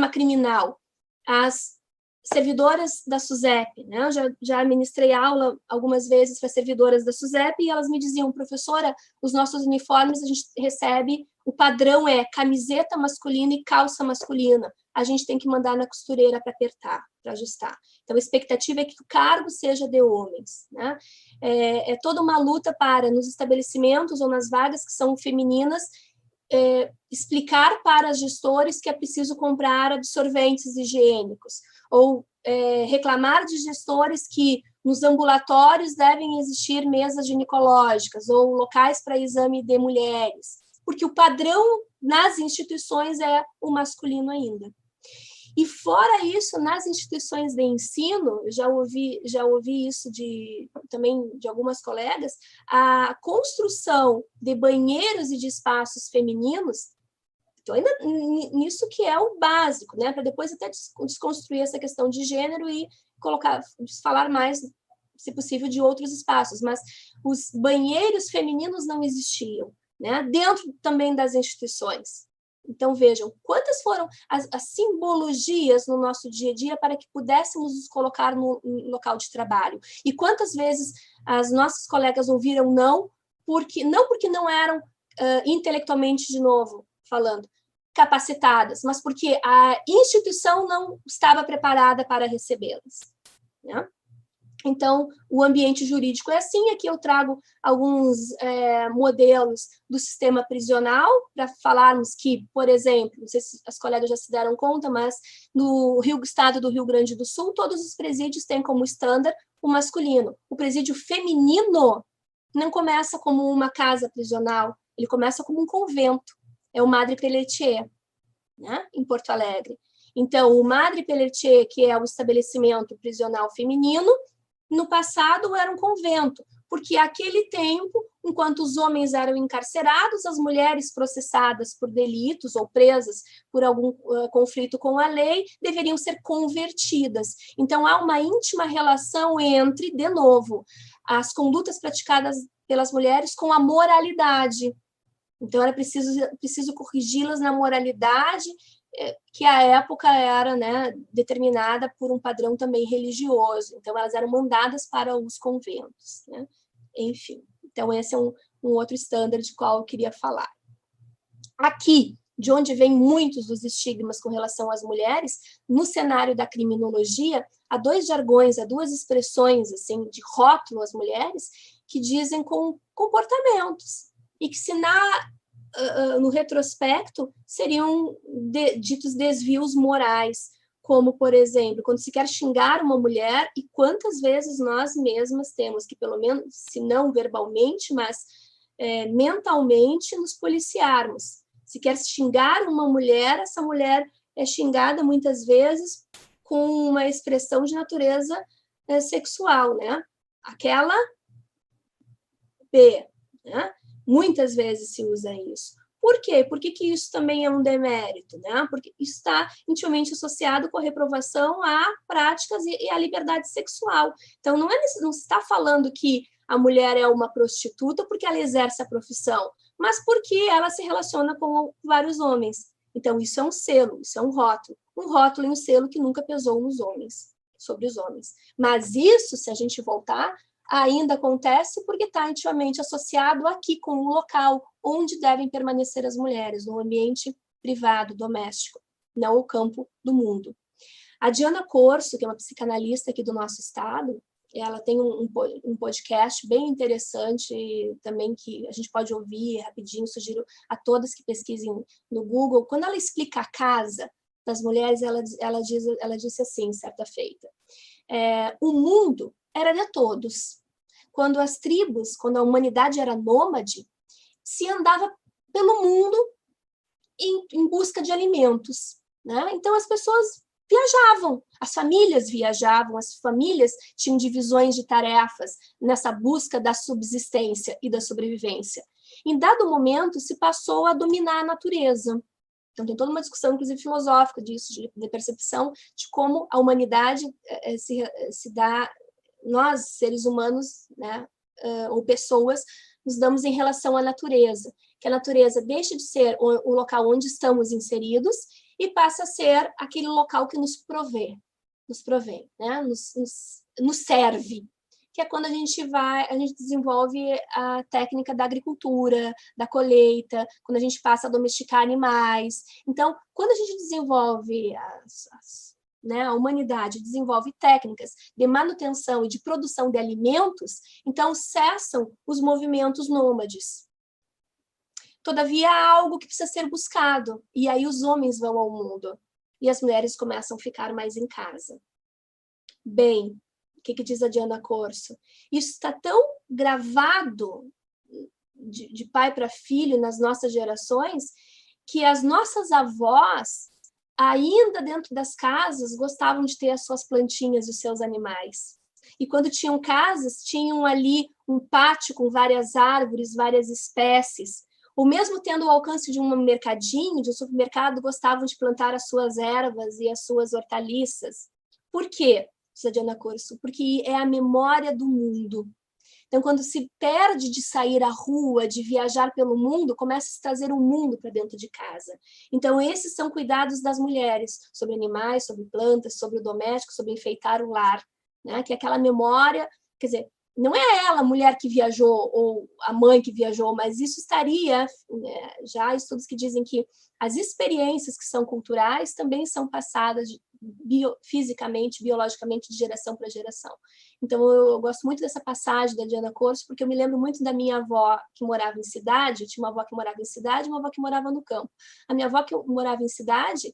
[SPEAKER 3] criminal. As servidoras da SUSEP, né? Eu já ministrei aula algumas vezes para servidoras da SUSEP e elas me diziam, professora, os nossos uniformes a gente recebe, o padrão é camiseta masculina e calça masculina. A gente tem que mandar na costureira para apertar, para ajustar. Então, a expectativa é que o cargo seja de homens, né? É toda uma luta para, nos estabelecimentos ou nas vagas que são femininas, explicar para as gestores que é preciso comprar absorventes higiênicos, ou reclamar de gestores que nos ambulatórios devem existir mesas ginecológicas ou locais para exame de mulheres, porque o padrão nas instituições é o masculino ainda. E fora isso, nas instituições de ensino, eu já ouvi isso também de algumas colegas, a construção de banheiros e de espaços femininos, então ainda nisso que é o básico, né? Para depois até desconstruir essa questão de gênero e falar mais, se possível, de outros espaços, mas os banheiros femininos não existiam, né? Dentro também das instituições. Então, vejam, quantas foram as simbologias no nosso dia a dia para que pudéssemos nos colocar no local de trabalho. E quantas vezes as nossas colegas ouviram não porque não eram intelectualmente, de novo, falando, capacitadas, mas porque a instituição não estava preparada para recebê-las, né? Então, o ambiente jurídico é assim. Aqui eu trago alguns modelos do sistema prisional para falarmos que, por exemplo, não sei se as colegas já se deram conta, mas no estado do Rio Grande do Sul, todos os presídios têm como estándar o masculino. O presídio feminino não começa como uma casa prisional, ele começa como um convento. É o Madre Pelletier, né, em Porto Alegre. Então, o Madre Pelletier, que é o estabelecimento prisional feminino, no passado era um convento, porque aquele tempo, enquanto os homens eram encarcerados, as mulheres processadas por delitos ou presas por algum conflito com a lei deveriam ser convertidas. Então, há uma íntima relação entre, de novo, as condutas praticadas pelas mulheres com a moralidade. Então, era preciso corrigi-las na moralidade, que à época era, né, determinada por um padrão também religioso. Então, elas eram mandadas para os conventos, né? Enfim, então esse é um outro estándar de qual eu queria falar. Aqui, de onde vem muitos dos estigmas com relação às mulheres, no cenário da criminologia, há dois jargões, há duas expressões assim, de rótulo às mulheres que dizem com comportamentos, e que se no retrospecto seriam ditos desvios morais, como, por exemplo, quando se quer xingar uma mulher, e quantas vezes nós mesmas temos que, pelo menos, se não verbalmente, mas mentalmente, nos policiarmos. Se quer xingar uma mulher, essa mulher é xingada muitas vezes com uma expressão de natureza sexual, né? Aquela B, né? Muitas vezes se usa isso. Por quê? Por que isso também é um demérito, né? Porque isso está intimamente associado com a reprovação a práticas e à liberdade sexual. Então, não se está falando que a mulher é uma prostituta porque ela exerce a profissão, mas porque ela se relaciona com vários homens. Então, isso é um selo, isso é um rótulo e um selo que nunca pesou nos homens, sobre os homens. Mas isso, se a gente voltar, ainda acontece porque está intimamente associado aqui com o local onde devem permanecer as mulheres, no ambiente privado, doméstico, não o campo do mundo. A Diana Corso, que é uma psicanalista aqui do nosso estado, ela tem um podcast bem interessante também que a gente pode ouvir rapidinho, sugiro a todas que pesquisem no Google. Quando ela explica a casa das mulheres, ela disse assim, certa feita, o mundo era de todos. Quando as tribos, quando a humanidade era nômade, se andava pelo mundo em busca de alimentos, né? Então as pessoas viajavam, as famílias viajavam, as famílias tinham divisões de tarefas nessa busca da subsistência e da sobrevivência. Em dado momento, se passou a dominar a natureza. Então, tem toda uma discussão, inclusive filosófica disso, de percepção de como a humanidade se dá, nós, seres humanos, né, ou pessoas, nos damos em relação à natureza, que a natureza deixa de ser o local onde estamos inseridos e passa a ser aquele local que nos provê. nos provém, né? Nos serve, que é quando a gente desenvolve a técnica da agricultura, da colheita, quando a gente passa a domesticar animais. Então, quando a gente desenvolve né, a humanidade desenvolve técnicas de manutenção e de produção de alimentos, então cessam os movimentos nômades. Todavia, há algo que precisa ser buscado, e aí os homens vão ao mundo, e as mulheres começam a ficar mais em casa. Bem, o que diz a Diana Corso? Isso está tão gravado de pai para filho nas nossas gerações, que as nossas avós, ainda dentro das casas, gostavam de ter as suas plantinhas e os seus animais. E quando tinham casas, tinham ali um pátio com várias árvores, várias espécies. Ou mesmo tendo o alcance de um mercadinho, de um supermercado, gostavam de plantar as suas ervas e as suas hortaliças. Por quê, Diana Corso? Porque é a memória do mundo. Então, quando se perde de sair à rua, de viajar pelo mundo, começa a se trazer o mundo para dentro de casa. Então, esses são cuidados das mulheres, sobre animais, sobre plantas, sobre o doméstico, sobre enfeitar o lar, né? Que é aquela memória, quer dizer, não é ela, a mulher que viajou, ou a mãe que viajou, mas isso estaria, né, já há estudos que dizem que as experiências que são culturais também são passadas fisicamente, biologicamente, de geração para geração. Então, eu gosto muito dessa passagem da Diana Corso, porque eu me lembro muito da minha avó que morava em cidade. Eu tinha uma avó que morava em cidade e uma avó que morava no campo. A minha avó que morava em cidade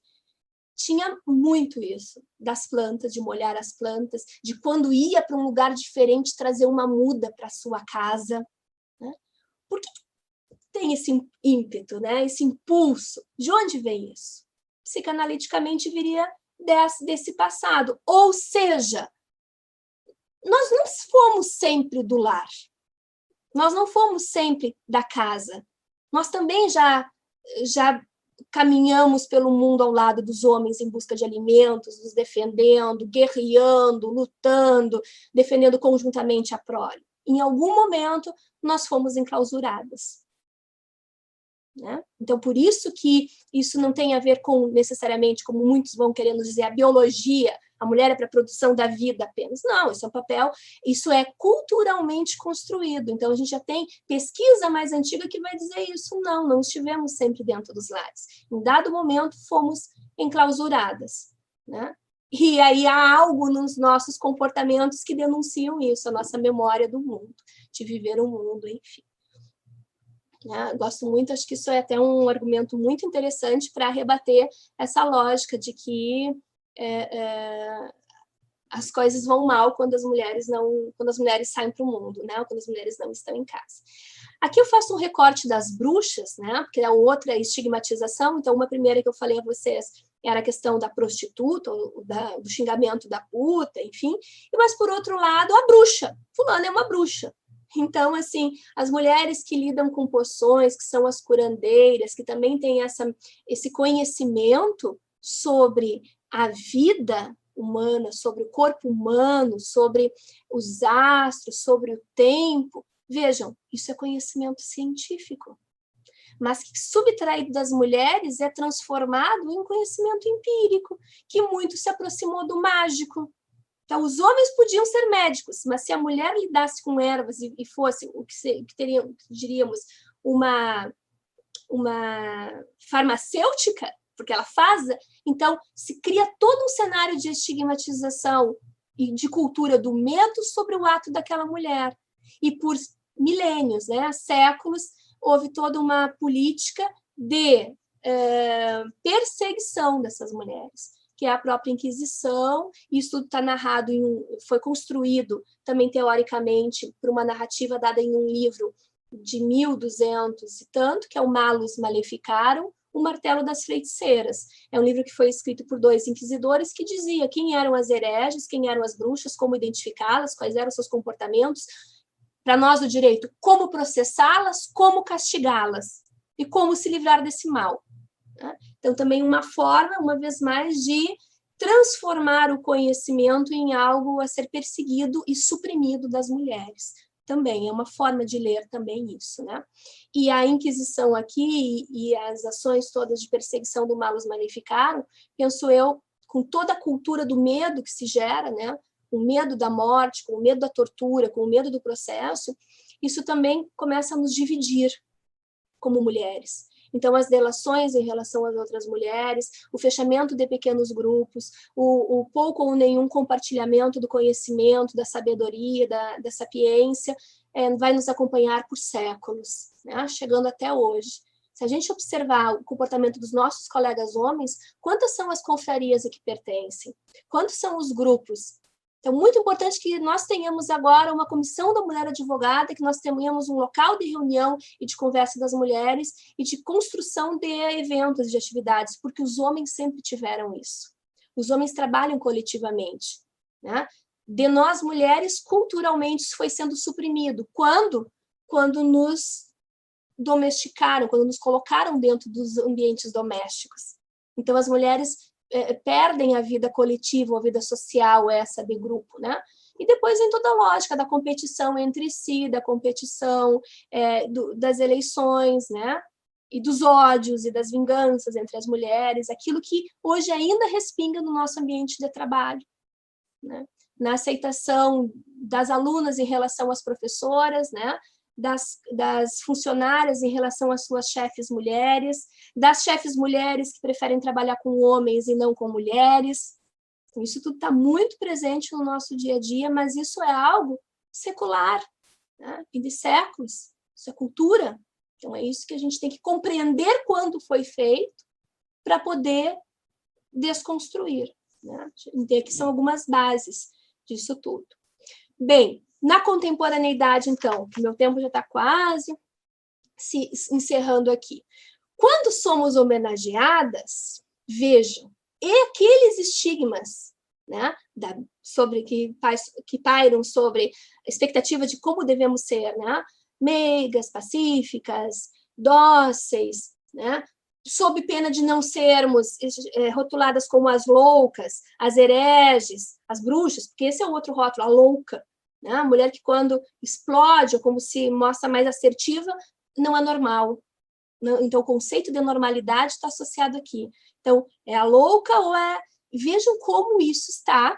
[SPEAKER 3] tinha muito isso, das plantas, de molhar as plantas, de quando ia para um lugar diferente, trazer uma muda para a sua casa. Né? Por que tem esse ímpeto, né? Esse impulso? De onde vem isso? Psicanaliticamente viria desse passado. Ou seja, nós não fomos sempre do lar. Nós não fomos sempre da casa. Nós também já caminhamos pelo mundo ao lado dos homens em busca de alimentos, nos defendendo, guerreando, lutando, defendendo conjuntamente a prole. Em algum momento, nós fomos enclausuradas. Né? Então, por isso que isso não tem a ver com, necessariamente, como muitos vão querendo dizer, a biologia, a mulher é para a produção da vida apenas. Não, isso é um papel, isso é culturalmente construído. Então, a gente já tem pesquisa mais antiga que vai dizer isso. Não estivemos sempre dentro dos lares. Em dado momento, fomos enclausuradas. Né? E aí há algo nos nossos comportamentos que denunciam isso, a nossa memória do mundo, de viver o mundo, enfim. Gosto muito, acho que isso é até um argumento muito interessante para rebater essa lógica de que as coisas vão mal quando as mulheres saem para o mundo, né? Ou quando as mulheres não estão em casa. Aqui eu faço um recorte das bruxas, né? Porque é outra estigmatização. Então, uma primeira que eu falei a vocês era a questão da prostituta, do xingamento da puta, enfim. Mas, por outro lado, a bruxa. Fulana é uma bruxa. Então, assim, as mulheres que lidam com poções, que são as curandeiras, que também têm esse conhecimento sobre a vida humana, sobre o corpo humano, sobre os astros, sobre o tempo, vejam, isso é conhecimento científico. Mas que, subtraído das mulheres, é transformado em conhecimento empírico, que muito se aproximou do mágico. Então, os homens podiam ser médicos, mas se a mulher lidasse com ervas e fosse o que diríamos uma farmacêutica, porque ela faz, então se cria todo um cenário de estigmatização e de cultura do medo sobre o ato daquela mulher. E por milênios, né, séculos, houve toda uma política de perseguição dessas mulheres, que é a própria Inquisição. Isso tudo está narrado, foi construído também teoricamente por uma narrativa dada em um livro de 1200 e tanto, que é o Malus Maleficarum, o Martelo das Feiticeiras. É um livro que foi escrito por 2 inquisidores que dizia quem eram as hereges, quem eram as bruxas, como identificá-las, quais eram os seus comportamentos. Para nós do direito, como processá-las, como castigá-las e como se livrar desse mal. Então, também uma forma, uma vez mais, de transformar o conhecimento em algo a ser perseguido e suprimido das mulheres. Também é uma forma de ler também isso, né? E a Inquisição aqui e as ações todas de perseguição do Malus Maleficarum, penso eu, com toda a cultura do medo que se gera, né? Com o medo da morte, com o medo da tortura, com o medo do processo, isso também começa a nos dividir como mulheres. Então, as delações em relação às outras mulheres, o fechamento de pequenos grupos, o pouco ou nenhum compartilhamento do conhecimento, da sabedoria, da sapiência, vai nos acompanhar por séculos, né? Chegando até hoje. Se a gente observar o comportamento dos nossos colegas homens, quantas são as confrarias a que pertencem? Quantos são os grupos? Então, muito importante que nós tenhamos agora uma comissão da mulher advogada, que nós tenhamos um local de reunião e de conversa das mulheres e de construção de eventos, de atividades, porque os homens sempre tiveram isso. Os homens trabalham coletivamente, né? De nós, mulheres, culturalmente, isso foi sendo suprimido. Quando? Quando nos domesticaram, quando nos colocaram dentro dos ambientes domésticos. Então, as mulheres perdem a vida coletiva, a vida social, essa de grupo, né? E depois vem toda a lógica da competição entre si, da competição das eleições, né? E dos ódios e das vinganças entre as mulheres, aquilo que hoje ainda respinga no nosso ambiente de trabalho, né? Na aceitação das alunas em relação às professoras, né? Das funcionárias em relação às suas chefes mulheres, das chefes mulheres que preferem trabalhar com homens e não com mulheres. Então, isso tudo está muito presente no nosso dia a dia, mas isso é algo secular, né? E de séculos. Isso é cultura. Então, é isso que a gente tem que compreender quando foi feito para poder desconstruir, né? Aqui são algumas bases disso tudo. Bem, na contemporaneidade, então, que meu tempo já está quase se encerrando aqui. Quando somos homenageadas, vejam, e aqueles estigmas, né, que pairam sobre a expectativa de como devemos ser, né, meigas, pacíficas, dóceis, né, sob pena de não sermos rotuladas como as loucas, as hereges, as bruxas, porque esse é o outro rótulo, a louca. Né? A mulher que, quando explode ou como se mostra mais assertiva, não é normal. Então, o conceito de normalidade está associado aqui. Então, é a louca ou é... Vejam como isso está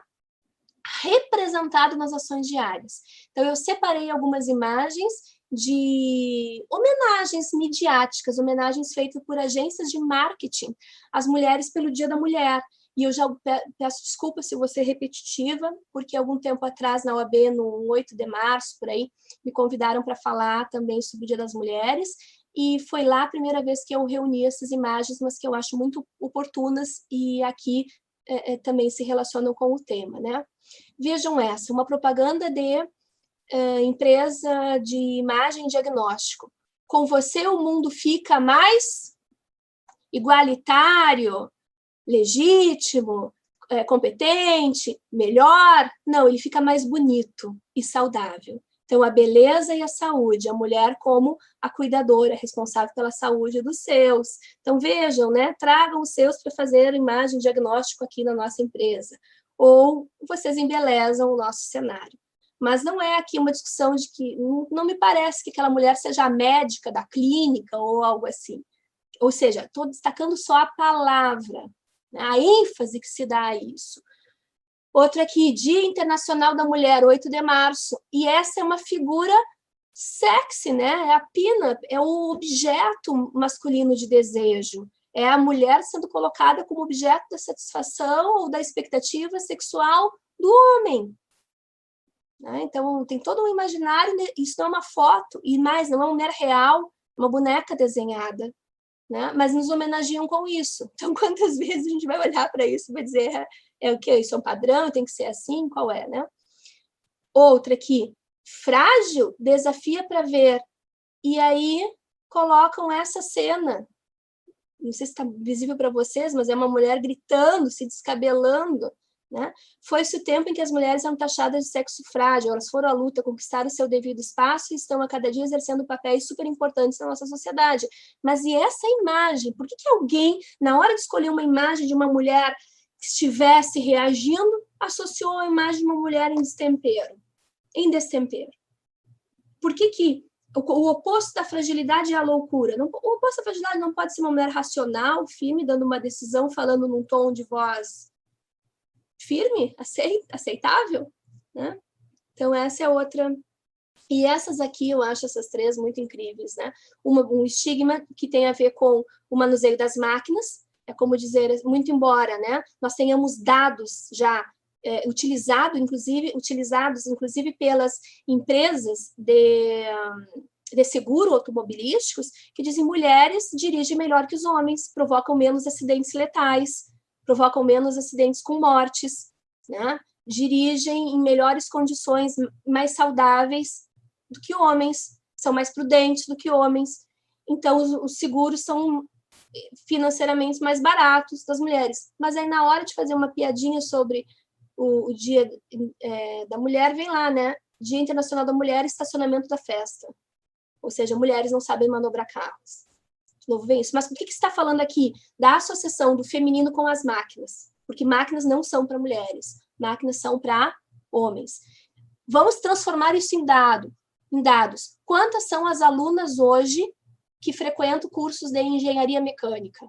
[SPEAKER 3] representado nas ações diárias. Então, eu separei algumas imagens de homenagens midiáticas, homenagens feitas por agências de marketing às mulheres pelo Dia da Mulher. E eu já peço desculpa se vou ser repetitiva, porque algum tempo atrás, na OAB, no 8 de março, por aí, me convidaram para falar também sobre o Dia das Mulheres, e foi lá a primeira vez que eu reuni essas imagens, mas que eu acho muito oportunas, e aqui também se relacionam com o tema, né? Vejam essa, uma propaganda de empresa de imagem e diagnóstico. Com você o mundo fica mais igualitário, legítimo, competente, melhor. Não, ele fica mais bonito e saudável. Então, a beleza e a saúde, a mulher como a cuidadora, responsável pela saúde dos seus. Então, vejam, né? Tragam os seus para fazer imagem e diagnóstico aqui na nossa empresa. Ou vocês embelezam o nosso cenário. Mas não é aqui uma discussão de que... Não me parece que aquela mulher seja a médica da clínica ou algo assim. Ou seja, estou destacando só a palavra, a ênfase que se dá a isso. Outra aqui, Dia Internacional da Mulher, 8 de março. E essa é uma figura sexy, né? É a pin-up, é o objeto masculino de desejo. É a mulher sendo colocada como objeto da satisfação ou da expectativa sexual do homem. Então, tem todo um imaginário, isso não é uma foto, e mais, não é uma mulher real, uma boneca desenhada. Né? Mas nos homenageiam com isso. Então, quantas vezes a gente vai olhar para isso e vai dizer o que? Isso é um padrão, tem que ser assim? Qual é? Né? Outra aqui, frágil, desafia para ver. E aí colocam essa cena. Não sei se está visível para vocês, mas é uma mulher gritando, se descabelando. Né? Foi-se o tempo em que as mulheres eram taxadas de sexo frágil, elas foram à luta, conquistaram o seu devido espaço e estão a cada dia exercendo papéis super importantes na nossa sociedade. Mas e essa imagem? Por que alguém, na hora de escolher uma imagem de uma mulher que estivesse reagindo, associou a imagem de uma mulher em destempero? Por que o oposto da fragilidade é a loucura? O oposto da fragilidade não pode ser uma mulher racional, firme, dando uma decisão, falando num tom de voz firme, aceitável, né? Então, essa é outra. E essas aqui, eu acho essas três muito incríveis, né? Um estigma que tem a ver com o manuseio das máquinas, é como dizer, muito embora, né, nós tenhamos dados já utilizados, inclusive pelas empresas de seguro automobilísticos, que dizem mulheres dirigem melhor que os homens, provocam menos acidentes letais, provocam menos acidentes com mortes, né? Dirigem em melhores condições, mais saudáveis do que homens, são mais prudentes do que homens. Então, os seguros são financeiramente mais baratos das mulheres. Mas aí, na hora de fazer uma piadinha sobre o Dia da Mulher, vem lá, né? Dia Internacional da Mulher, estacionamento da festa. Ou seja, mulheres não sabem manobrar carros. De novo, vem isso. Mas o que você está falando aqui? Da associação do feminino com as máquinas. Porque máquinas não são para mulheres. Máquinas são para homens. Vamos transformar isso em dados. Quantas são as alunas hoje que frequentam cursos de engenharia mecânica?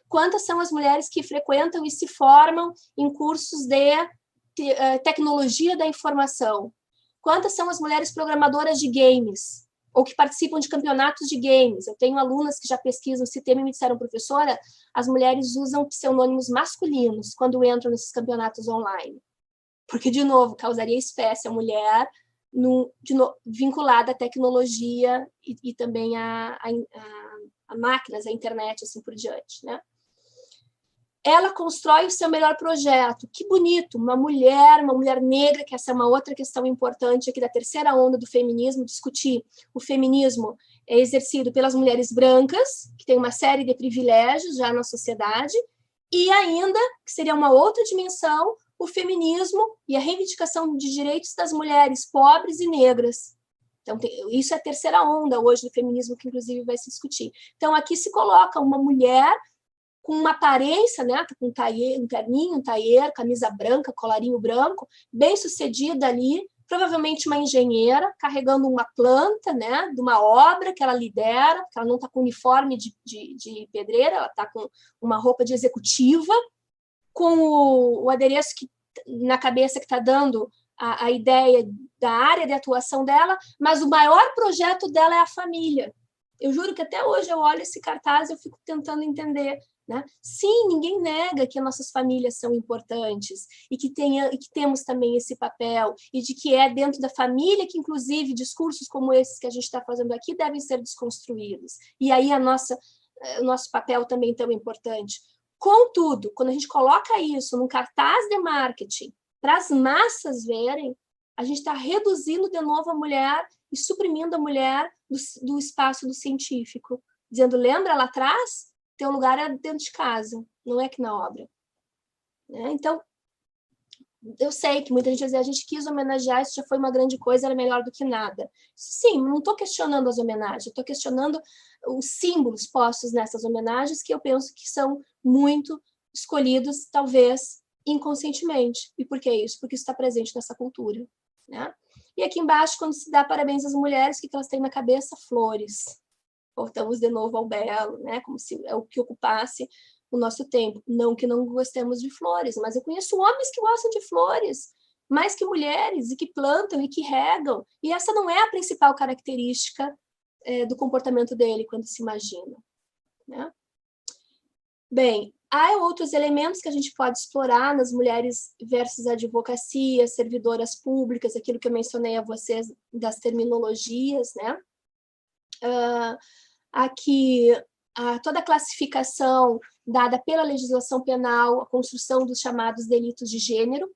[SPEAKER 3] Quantas são as mulheres que frequentam e se formam em cursos de tecnologia da informação? Quantas são as mulheres programadoras de games? Ou que participam de campeonatos de games? Eu tenho alunas que já pesquisam esse tema e me disseram, professora, as mulheres usam pseudônimos masculinos quando entram nesses campeonatos online. Porque, de novo, causaria espécie a mulher vinculada à tecnologia e também a máquinas, a internet, assim por diante, né? Ela constrói o seu melhor projeto. Que bonito, uma mulher negra, que essa é uma outra questão importante aqui da terceira onda do feminismo, discutir o feminismo é exercido pelas mulheres brancas, que tem uma série de privilégios já na sociedade, e ainda, que seria uma outra dimensão, o feminismo e a reivindicação de direitos das mulheres pobres e negras. Então, isso é a terceira onda hoje do feminismo, que inclusive vai se discutir. Então, aqui se coloca uma mulher com uma aparência, né, com um terninho, um taier, camisa branca, colarinho branco, bem sucedida ali, provavelmente uma engenheira, carregando uma planta, né, de uma obra que ela lidera, porque ela não está com uniforme de pedreira, ela está com uma roupa de executiva, com o adereço na cabeça que está dando a ideia da área de atuação dela, mas o maior projeto dela é a família. Eu juro que até hoje eu olho esse cartaz e eu fico tentando entender, né? Sim, ninguém nega que nossas famílias são importantes e que temos também esse papel, e de que é dentro da família que, inclusive, discursos como esses que a gente está fazendo aqui devem ser desconstruídos. E aí o nosso papel também é tão importante. Contudo, quando a gente coloca isso num cartaz de marketing para as massas verem, a gente está reduzindo de novo a mulher e suprimindo a mulher do espaço do científico, dizendo, lembra lá atrás? Teu lugar é dentro de casa, não é aqui na obra. Né? Então, eu sei que muita gente vai dizer, a gente quis homenagear, isso já foi uma grande coisa, era melhor do que nada. Sim, não estou questionando as homenagens, estou questionando os símbolos postos nessas homenagens, que eu penso que são muito escolhidos, talvez, inconscientemente. E por que isso? Porque isso está presente nessa cultura. Né? E aqui embaixo, quando se dá parabéns às mulheres, o que elas têm na cabeça? Flores. Voltamos de novo ao belo, né? Como se é o que ocupasse o nosso tempo. Não que não gostemos de flores, mas eu conheço homens que gostam de flores, mais que mulheres, e que plantam e que regam. E essa não é a principal característica do comportamento dele quando se imagina. Né? Bem, há outros elementos que a gente pode explorar nas mulheres versus a advocacia, servidoras públicas, aquilo que eu mencionei a vocês das terminologias, né? Aqui, toda a classificação dada pela legislação penal, a construção dos chamados delitos de gênero,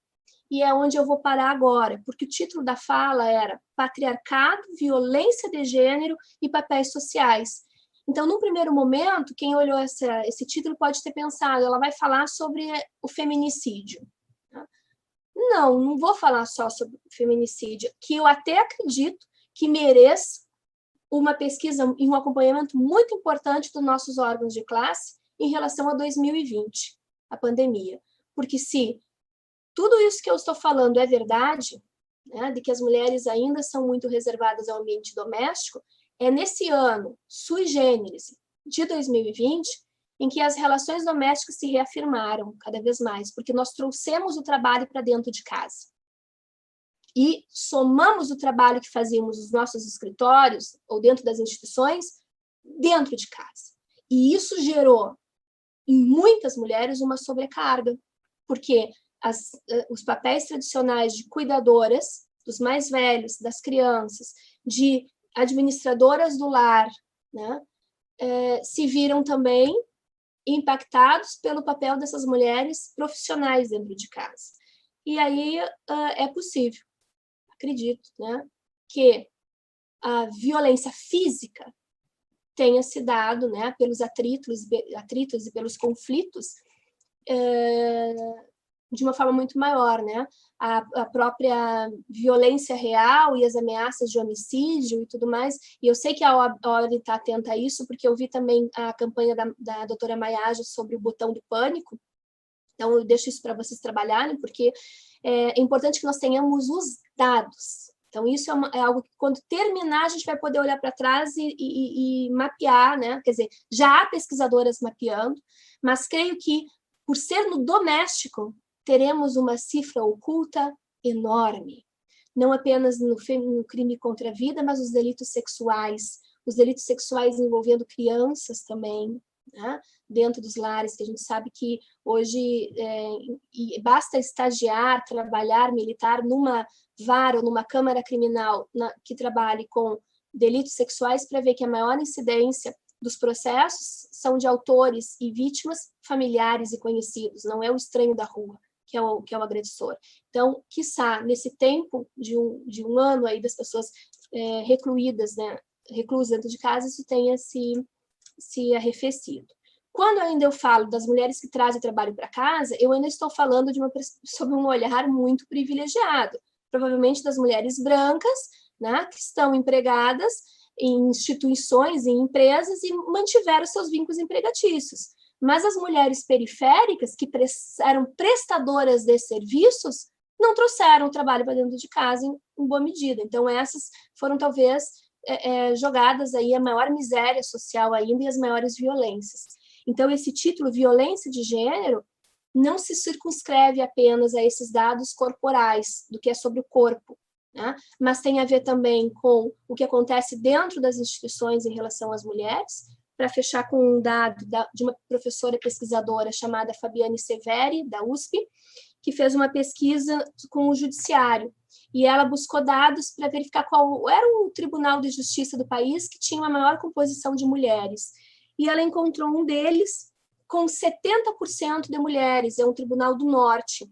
[SPEAKER 3] e é onde eu vou parar agora, porque o título da fala era Patriarcado, Violência de Gênero e Papéis Sociais. Então, num primeiro momento, quem olhou esse título pode ter pensado, ela vai falar sobre o feminicídio. Não vou falar só sobre o feminicídio, que eu até acredito que mereça uma pesquisa e um acompanhamento muito importante dos nossos órgãos de classe em relação a 2020, a pandemia. Porque se tudo isso que eu estou falando é verdade, né, de que as mulheres ainda são muito reservadas ao ambiente doméstico, é nesse ano, sui generis, de 2020, em que as relações domésticas se reafirmaram cada vez mais, porque nós trouxemos o trabalho para dentro de casa. E somamos o trabalho que fazíamos nos nossos escritórios ou dentro das instituições, dentro de casa. E isso gerou, em muitas mulheres, uma sobrecarga, porque os papéis tradicionais de cuidadoras, dos mais velhos, das crianças, de administradoras do lar, né, se viram também impactados pelo papel dessas mulheres profissionais dentro de casa. E aí é possível, acredito, né, que a violência física tenha se dado, né, pelos atritos e pelos conflitos de uma forma muito maior, né? A própria violência real e as ameaças de homicídio e tudo mais. E eu sei que a OAB está atenta a isso, porque eu vi também a campanha da doutora Maiaja sobre o botão do pânico. Então, eu deixo isso para vocês trabalharem, porque é importante que nós tenhamos os dados. Então, isso é algo que, quando terminar, a gente vai poder olhar para trás e mapear, né? Quer dizer, já há pesquisadoras mapeando, mas creio que, por ser no doméstico, teremos uma cifra oculta enorme. Não apenas no crime contra a vida, mas os delitos sexuais envolvendo crianças também, né? Dentro dos lares, que a gente sabe que hoje basta estagiar, trabalhar, militar numa vara ou numa câmara criminal que trabalhe com delitos sexuais para ver que a maior incidência dos processos são de autores e vítimas familiares e conhecidos, não é o estranho da rua, que é o agressor. Então, quiçá, nesse tempo de um ano aí das pessoas recluídas, né, reclusas dentro de casa, isso tenha se arrefecido. Quando ainda eu falo das mulheres que trazem trabalho para casa, eu ainda estou falando sob um olhar muito privilegiado, provavelmente das mulheres brancas, né, que estão empregadas em instituições, em empresas, e mantiveram seus vínculos empregatícios. Mas as mulheres periféricas, que eram prestadoras de serviços, não trouxeram o trabalho para dentro de casa em boa medida. Então, essas foram, talvez, jogadas aí a maior miséria social ainda e as maiores violências. Então, esse título, violência de gênero, não se circunscreve apenas a esses dados corporais, do que é sobre o corpo, né? Mas tem a ver também com o que acontece dentro das instituições em relação às mulheres. Para fechar com um dado de uma professora pesquisadora chamada Fabiane Severi, da USP, que fez uma pesquisa com o judiciário, e ela buscou dados para verificar qual era o tribunal de justiça do país que tinha a maior composição de mulheres. E ela encontrou um deles com 70% de mulheres, é um tribunal do norte.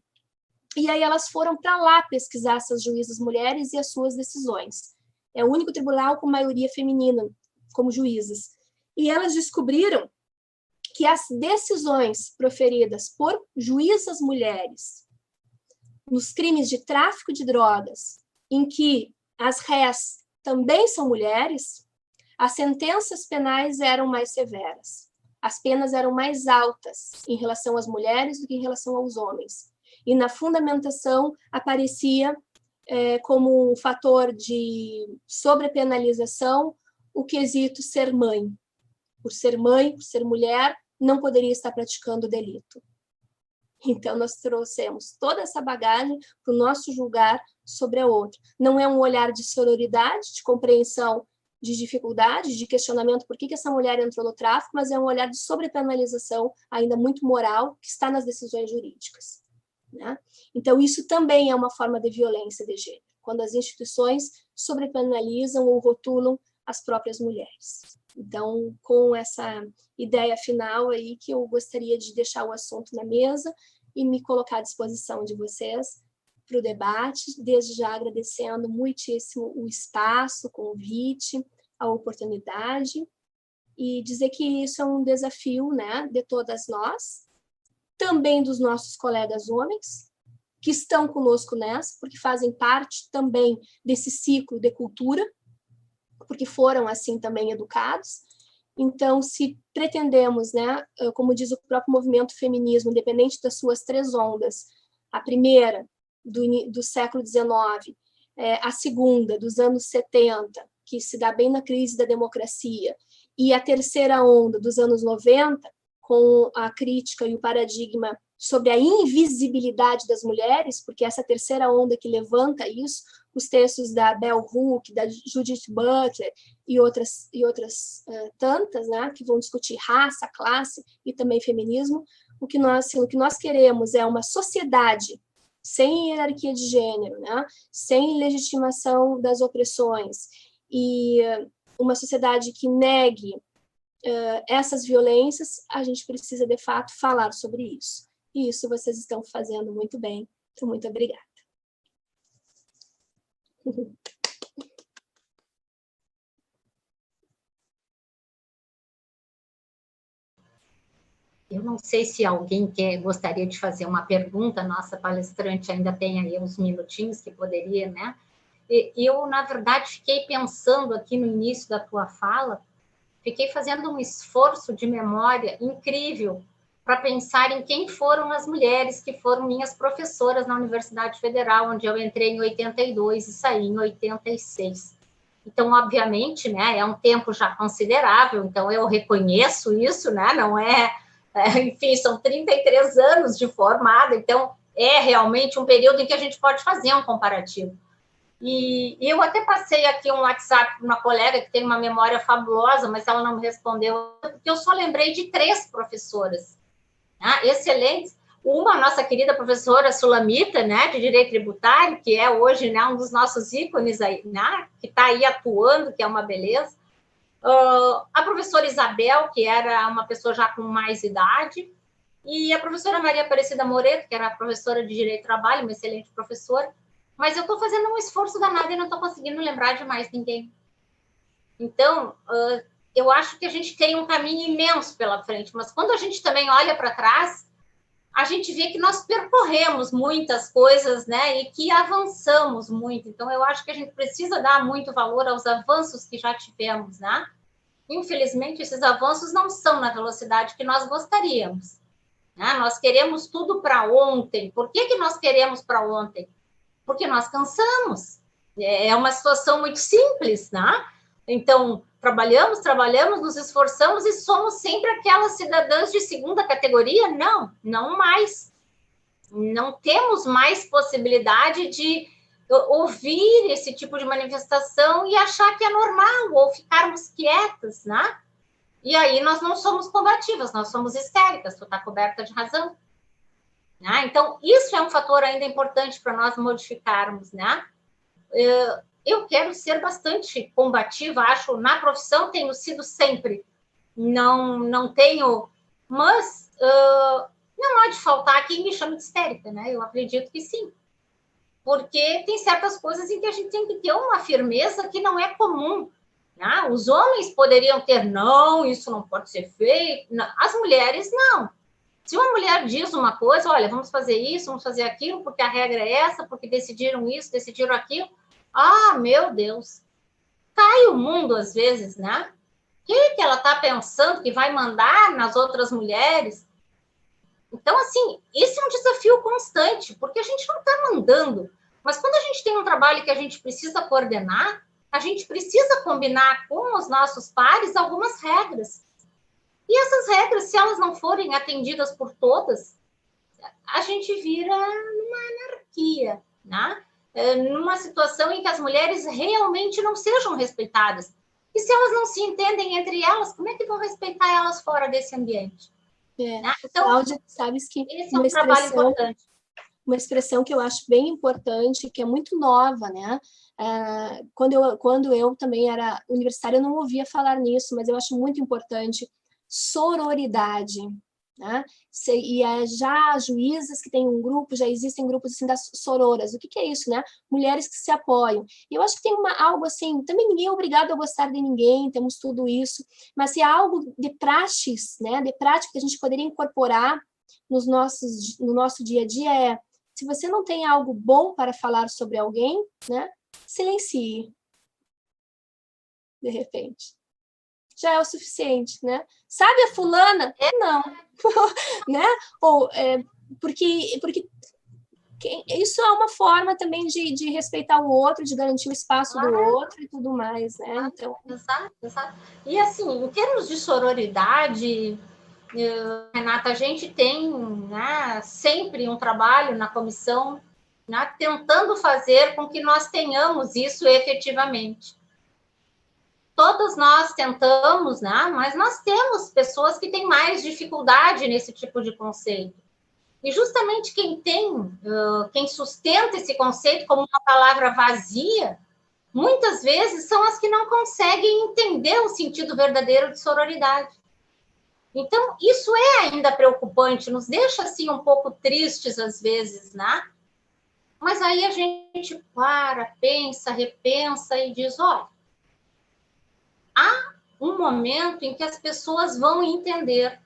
[SPEAKER 3] E aí elas foram para lá pesquisar essas juízas mulheres e as suas decisões. É o único tribunal com maioria feminina como juízas. E elas descobriram que as decisões proferidas por juízas mulheres nos crimes de tráfico de drogas, em que as rés também são mulheres, as sentenças penais eram mais severas. As penas eram mais altas em relação às mulheres do que em relação aos homens. E na fundamentação aparecia como um fator de sobrepenalização o quesito ser mãe. Por ser mãe, por ser mulher, não poderia estar praticando o delito. Então, nós trouxemos toda essa bagagem para o nosso julgar sobre a outra. Não é um olhar de sororidade, de compreensão de dificuldade, de questionamento por que essa mulher entrou no tráfico, mas é um olhar de sobrepenalização, ainda muito moral, que está nas decisões jurídicas, né? Então, isso também é uma forma de violência de gênero, quando as instituições sobrepenalizam ou rotulam as próprias mulheres. Então, com essa ideia final aí, que eu gostaria de deixar o assunto na mesa e me colocar à disposição de vocês para o debate, desde já agradecendo muitíssimo o espaço, o convite, a oportunidade, e dizer que isso é um desafio, né, de todas nós, também dos nossos colegas homens, que estão conosco nessa, porque fazem parte também desse ciclo de cultura, porque foram assim também educados. Então, se pretendemos, né, como diz o próprio movimento feminismo, independente das suas 3 ondas, a primeira do século XIX, a segunda dos anos 70, que se dá bem na crise da democracia, e a terceira onda dos anos 90, com a crítica e o paradigma sobre a invisibilidade das mulheres, porque essa terceira onda que levanta isso, os textos da Bell Hooks, da Judith Butler e outras tantas, né, que vão discutir raça, classe e também feminismo. O que nós queremos é uma sociedade sem hierarquia de gênero, né, sem legitimação das opressões, e uma sociedade que negue essas violências. A gente precisa, de fato, falar sobre isso. E isso vocês estão fazendo muito bem. Então, muito obrigada.
[SPEAKER 1] Eu não sei se alguém gostaria de fazer uma pergunta, nossa palestrante ainda tem aí uns minutinhos que poderia, né? Eu, na verdade, fiquei pensando aqui no início da tua fala, fiquei fazendo um esforço de memória incrível para pensar em quem foram as mulheres que foram minhas professoras na Universidade Federal, onde eu entrei em 82 e saí em 86. Então, obviamente, né, é um tempo já considerável, então eu reconheço isso, né, não enfim, são 33 anos de formada, então é realmente um período em que a gente pode fazer um comparativo. E eu até passei aqui um WhatsApp para uma colega que tem uma memória fabulosa, mas ela não me respondeu, porque eu só lembrei de 3 professoras, né, excelentes. Uma, nossa querida professora Sulamita, né, de Direito Tributário, que é hoje, né, um dos nossos ícones aí, né, que está aí atuando, que é uma beleza. A professora Isabel, que era uma pessoa já com mais idade, e a professora Maria Aparecida Moreto, que era professora de Direito do Trabalho, uma excelente professora. Mas eu estou fazendo um esforço danado e não estou conseguindo lembrar de mais ninguém. Então, eu acho que a gente tem um caminho imenso pela frente, mas quando a gente também olha para trás, a gente vê que nós percorremos muitas coisas, né, e que avançamos muito. Então, eu acho que a gente precisa dar muito valor aos avanços que já tivemos, né? Infelizmente, esses avanços não são na velocidade que nós gostaríamos, né? Nós queremos tudo para ontem. Por que nós queremos para ontem? Porque nós cansamos. É uma situação muito simples, né? Então, trabalhamos, nos esforçamos e somos sempre aquelas cidadãs de segunda categoria? Não, não mais. Não temos mais possibilidade de ouvir esse tipo de manifestação e achar que é normal, ou ficarmos quietas, né? E aí nós não somos combativas, nós somos histéricas, tu está coberta de razão. Né? Então, isso é um fator ainda importante para nós modificarmos, né? Eu quero ser bastante combativa, acho, na profissão tenho sido sempre, não tenho, mas não há de faltar quem me chame de histérica, né? Eu acredito que sim, porque tem certas coisas em que a gente tem que ter uma firmeza que não é comum, né? Os homens poderiam ter, não, isso não pode ser feito, não. As mulheres, não. Se uma mulher diz uma coisa, olha, vamos fazer isso, vamos fazer aquilo, porque a regra é essa, porque decidiram isso, decidiram aquilo, ah, meu Deus, cai o mundo às vezes, né? O que ela está pensando que vai mandar nas outras mulheres? Então, assim, esse é um desafio constante, porque a gente não está mandando, mas quando a gente tem um trabalho que a gente precisa coordenar, a gente precisa combinar com os nossos pares algumas regras. E essas regras, se elas não forem atendidas por todas, a gente vira numa anarquia, né? Numa situação em que as mulheres realmente não sejam respeitadas. E se elas não se entendem entre elas, como é que vão respeitar elas fora desse ambiente?
[SPEAKER 3] Né? Então, Cláudia, sabes que
[SPEAKER 1] esse é um trabalho importante.
[SPEAKER 3] Uma expressão que eu acho bem importante, que é muito nova, né? Quando eu também era universitária, eu não ouvia falar nisso, mas eu acho muito importante, sororidade. Né? E já juízas que têm um grupo, já existem grupos assim das sororas. O que é isso, né? Mulheres que se apoiam. E eu acho que tem algo assim, também ninguém é obrigado a gostar de ninguém, temos tudo isso, mas se há algo de praxis, né? De prática que a gente poderia incorporar no nosso dia a dia é, se você não tem algo bom para falar sobre alguém, né? Silencie. De repente. Já é o suficiente, né? Sabe a fulana? Não. Né? Ou, porque isso é uma forma também de respeitar o outro, de garantir o espaço do outro e tudo mais, né? Então...
[SPEAKER 1] Exato. E assim, em termos de sororidade, Renata, a gente tem, né, sempre um trabalho na comissão, né, tentando fazer com que nós tenhamos isso efetivamente. Todos nós tentamos, né, mas nós temos pessoas que têm mais dificuldade nesse tipo de conceito. E justamente quem sustenta esse conceito como uma palavra vazia, muitas vezes são as que não conseguem entender o sentido verdadeiro de sororidade. Então, isso é ainda preocupante, nos deixa, assim, um pouco tristes às vezes, né? Mas aí a gente pensa, repensa e diz, olha, há um momento em que as pessoas vão entender,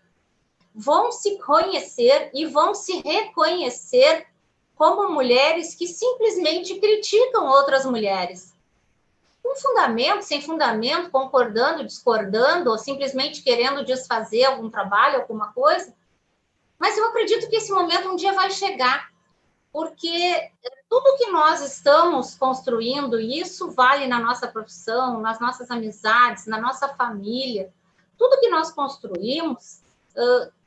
[SPEAKER 1] vão se conhecer e vão se reconhecer como mulheres que simplesmente criticam outras mulheres. Com fundamento, sem fundamento, concordando, discordando, ou simplesmente querendo desfazer algum trabalho, alguma coisa. Mas eu acredito que esse momento um dia vai chegar, porque tudo que nós estamos construindo, e isso vale na nossa profissão, nas nossas amizades, na nossa família, tudo que nós construímos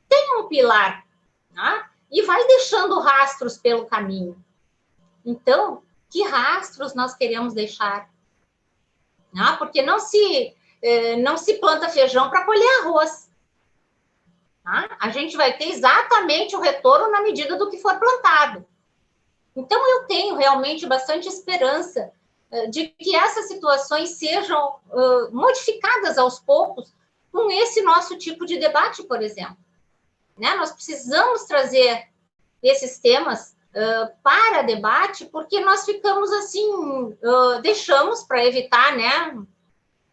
[SPEAKER 1] tem um pilar, né? E vai deixando rastros pelo caminho. Então, que rastros nós queremos deixar? Né? Porque não se planta feijão para colher arroz. Né? A gente vai ter exatamente o retorno na medida do que for plantado. Então, eu tenho realmente bastante esperança de que essas situações sejam modificadas aos poucos com esse nosso tipo de debate, por exemplo. Né? Nós precisamos trazer esses temas para debate, porque nós ficamos assim, deixamos para evitar, né,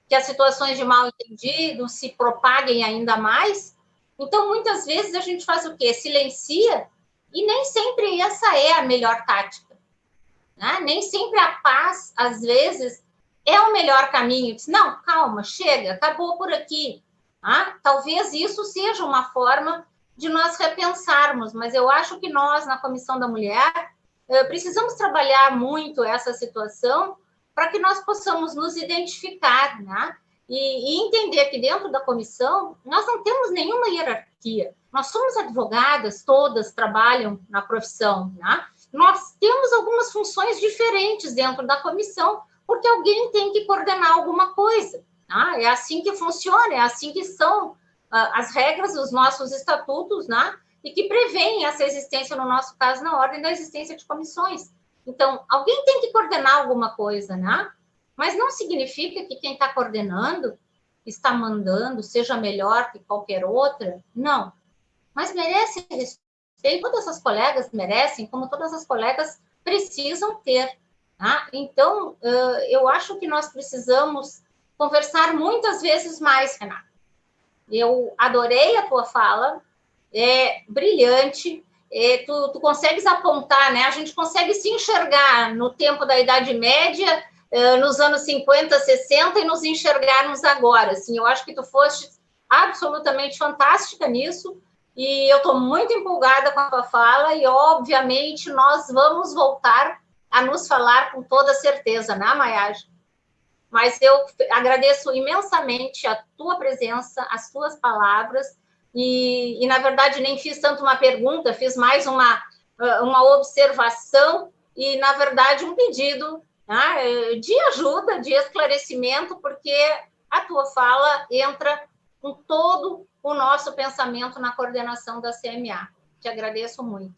[SPEAKER 1] que as situações de mal-entendido se propaguem ainda mais. Então, muitas vezes a gente faz o quê? Silencia, e nem sempre essa é a melhor tática. Né? Nem sempre a paz, às vezes, é o melhor caminho. Diz, não, calma, chega, acabou por aqui. Talvez isso seja uma forma de nós repensarmos, mas eu acho que nós, na Comissão da Mulher, precisamos trabalhar muito essa situação para que nós possamos nos identificar, né? E entender que dentro da comissão nós não temos nenhuma hierarquia. Nós somos advogadas, todas trabalham na profissão, né? Nós temos algumas funções diferentes dentro da comissão, porque alguém tem que coordenar alguma coisa. É assim que funciona, é assim que são as regras, os nossos estatutos, né? E que prevêem essa existência, no nosso caso, na ordem da existência de comissões. Então, alguém tem que coordenar alguma coisa, né? Mas não significa que quem está coordenando, está mandando, seja melhor que qualquer outra, não. Mas merece respeito, todas as colegas merecem, como todas as colegas precisam ter. Tá? Então, eu acho que nós precisamos conversar muitas vezes mais, Renata. Eu adorei a tua fala, é brilhante, tu consegues apontar, né? A gente consegue se enxergar no tempo da Idade Média, nos anos 50, 60, e nos enxergarmos agora. Assim, eu acho que tu foste absolutamente fantástica nisso, e eu estou muito empolgada com a tua fala, e, obviamente, nós vamos voltar a nos falar com toda certeza, né, Mayaj? Mas eu agradeço imensamente a tua presença, as tuas palavras, e na verdade, nem fiz tanto uma pergunta, fiz mais uma observação e, na verdade, um pedido, né, de ajuda, de esclarecimento, porque a tua fala entra com todo o nosso pensamento na coordenação da CMA. Te agradeço muito.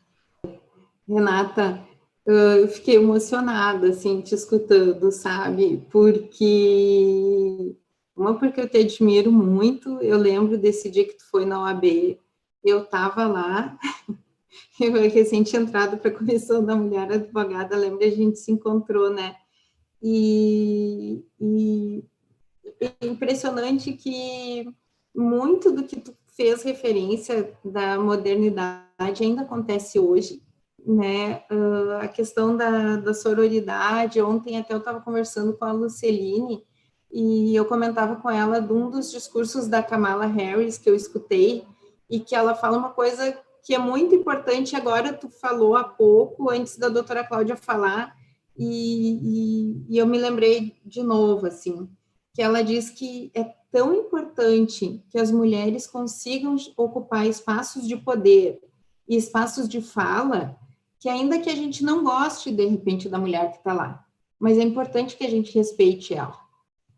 [SPEAKER 4] Renata, eu fiquei emocionada, assim, te escutando, sabe? Porque eu te admiro muito, eu lembro desse dia que tu foi na OAB, eu estava lá, eu recém tinha entrado para a Comissão da Mulher Advogada, lembro, a gente se encontrou, né? E é impressionante que muito do que tu fez referência da modernidade ainda acontece hoje, né? A questão da sororidade, ontem até eu estava conversando com a Luceline, e eu comentava com ela de um dos discursos da Kamala Harris que eu escutei, e que ela fala uma coisa que é muito importante, agora tu falou há pouco, antes da doutora Cláudia falar, e eu me lembrei de novo, assim, que ela diz que é tão importante que as mulheres consigam ocupar espaços de poder e espaços de fala, que ainda que a gente não goste, de repente, da mulher que está lá, mas é importante que a gente respeite ela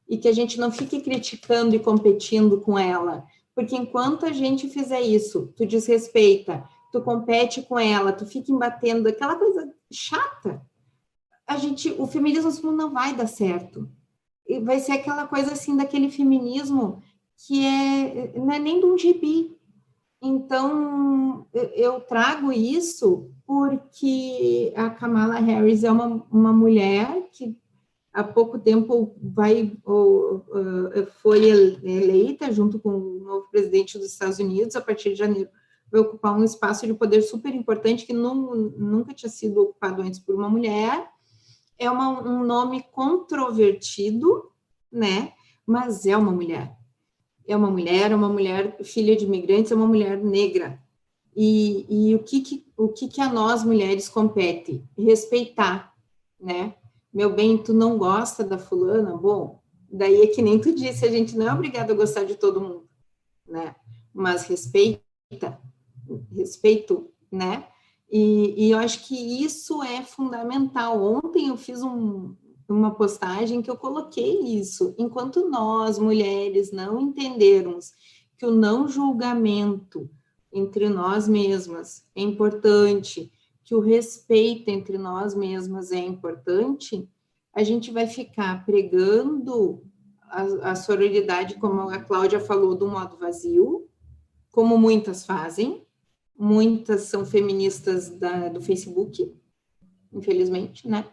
[SPEAKER 4] e que a gente não fique criticando e competindo com ela, porque enquanto a gente fizer isso, tu desrespeita, tu compete com ela, tu fica embatendo, aquela coisa chata, o feminismo não vai dar certo. E vai ser aquela coisa assim, daquele feminismo que não é nem de um gibi. Então, eu trago isso porque a Kamala Harris é uma mulher que há pouco tempo foi eleita junto com o novo presidente dos Estados Unidos, a partir de janeiro, vai ocupar um espaço de poder super importante que nunca tinha sido ocupado antes por uma mulher. É um nome controvertido, né? Mas é uma mulher. É uma mulher filha de imigrantes, é uma mulher negra. E o que a nós, mulheres, compete? Respeitar, né? Meu bem, tu não gosta da fulana? Bom, daí é que nem tu disse, a gente não é obrigado a gostar de todo mundo, né? Mas respeito, né? E eu acho que isso é fundamental. Ontem eu fiz uma postagem que eu coloquei isso. Enquanto nós, mulheres, não entendermos que o não julgamento entre nós mesmas é importante, que o respeito entre nós mesmas é importante, a gente vai ficar pregando a sororidade, como a Cláudia falou, do modo vazio, como muitas fazem. Muitas são feministas do Facebook, infelizmente, né?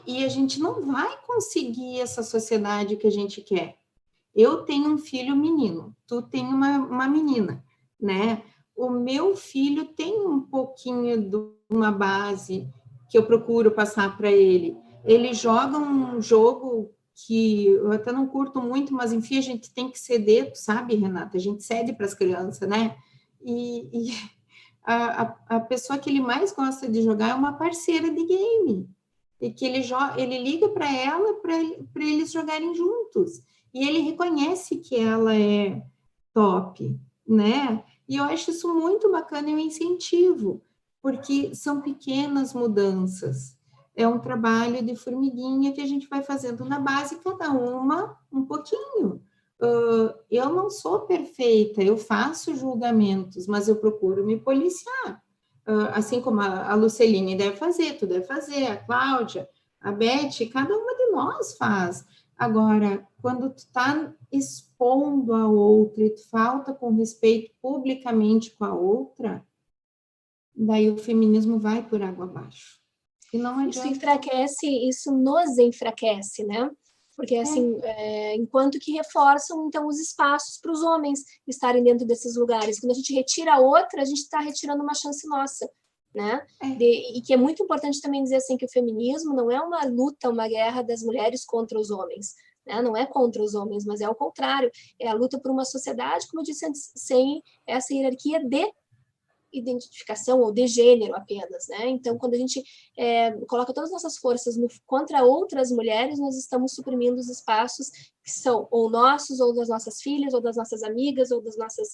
[SPEAKER 4] E a gente não vai conseguir essa sociedade que a gente quer. Eu tenho um filho menino, tu tem uma menina, né? O meu filho tem um pouquinho de uma base que eu procuro passar para ele. Ele joga um jogo que eu até não curto muito, mas enfim, a gente tem que ceder, sabe, Renata? A gente cede para as crianças, né? E a pessoa que ele mais gosta de jogar é uma parceira de game. E que ele liga para ela para eles jogarem juntos. E ele reconhece que ela é top, né? E eu acho isso muito bacana e um incentivo, porque são pequenas mudanças. É um trabalho de formiguinha que a gente vai fazendo na base, cada uma um pouquinho. Eu não sou perfeita, eu faço julgamentos, mas eu procuro me policiar. Assim como a Luceline deve fazer, tu deve fazer, a Cláudia, a Beth, cada uma de nós faz. Agora, quando tu está expondo a outra e tu falta com respeito publicamente com a outra, daí o feminismo vai por água abaixo. E não adianta.
[SPEAKER 3] Isso nos enfraquece, né? Porque, assim, enquanto que reforçam, então, os espaços para os homens estarem dentro desses lugares. Quando a gente retira a outra, a gente está retirando uma chance nossa, né? E que é muito importante também dizer, assim, que o feminismo não é uma luta, uma guerra das mulheres contra os homens, né? Não é contra os homens, mas é ao contrário. É a luta por uma sociedade, como eu disse antes, sem essa hierarquia de identificação ou de gênero apenas, né? Então, quando a gente coloca todas as nossas forças contra outras mulheres, nós estamos suprimindo os espaços que são ou nossos, ou das nossas filhas, ou das nossas amigas, ou das nossas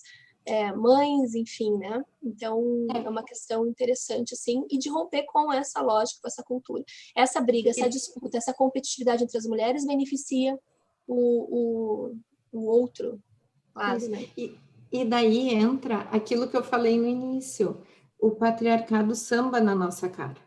[SPEAKER 3] mães, enfim, né? Então, é uma questão interessante, assim, e de romper com essa lógica, com essa cultura. Essa briga, essa disputa, essa competitividade entre as mulheres beneficia o outro lado, né?
[SPEAKER 4] E daí entra aquilo que eu falei no início, o patriarcado samba na nossa cara,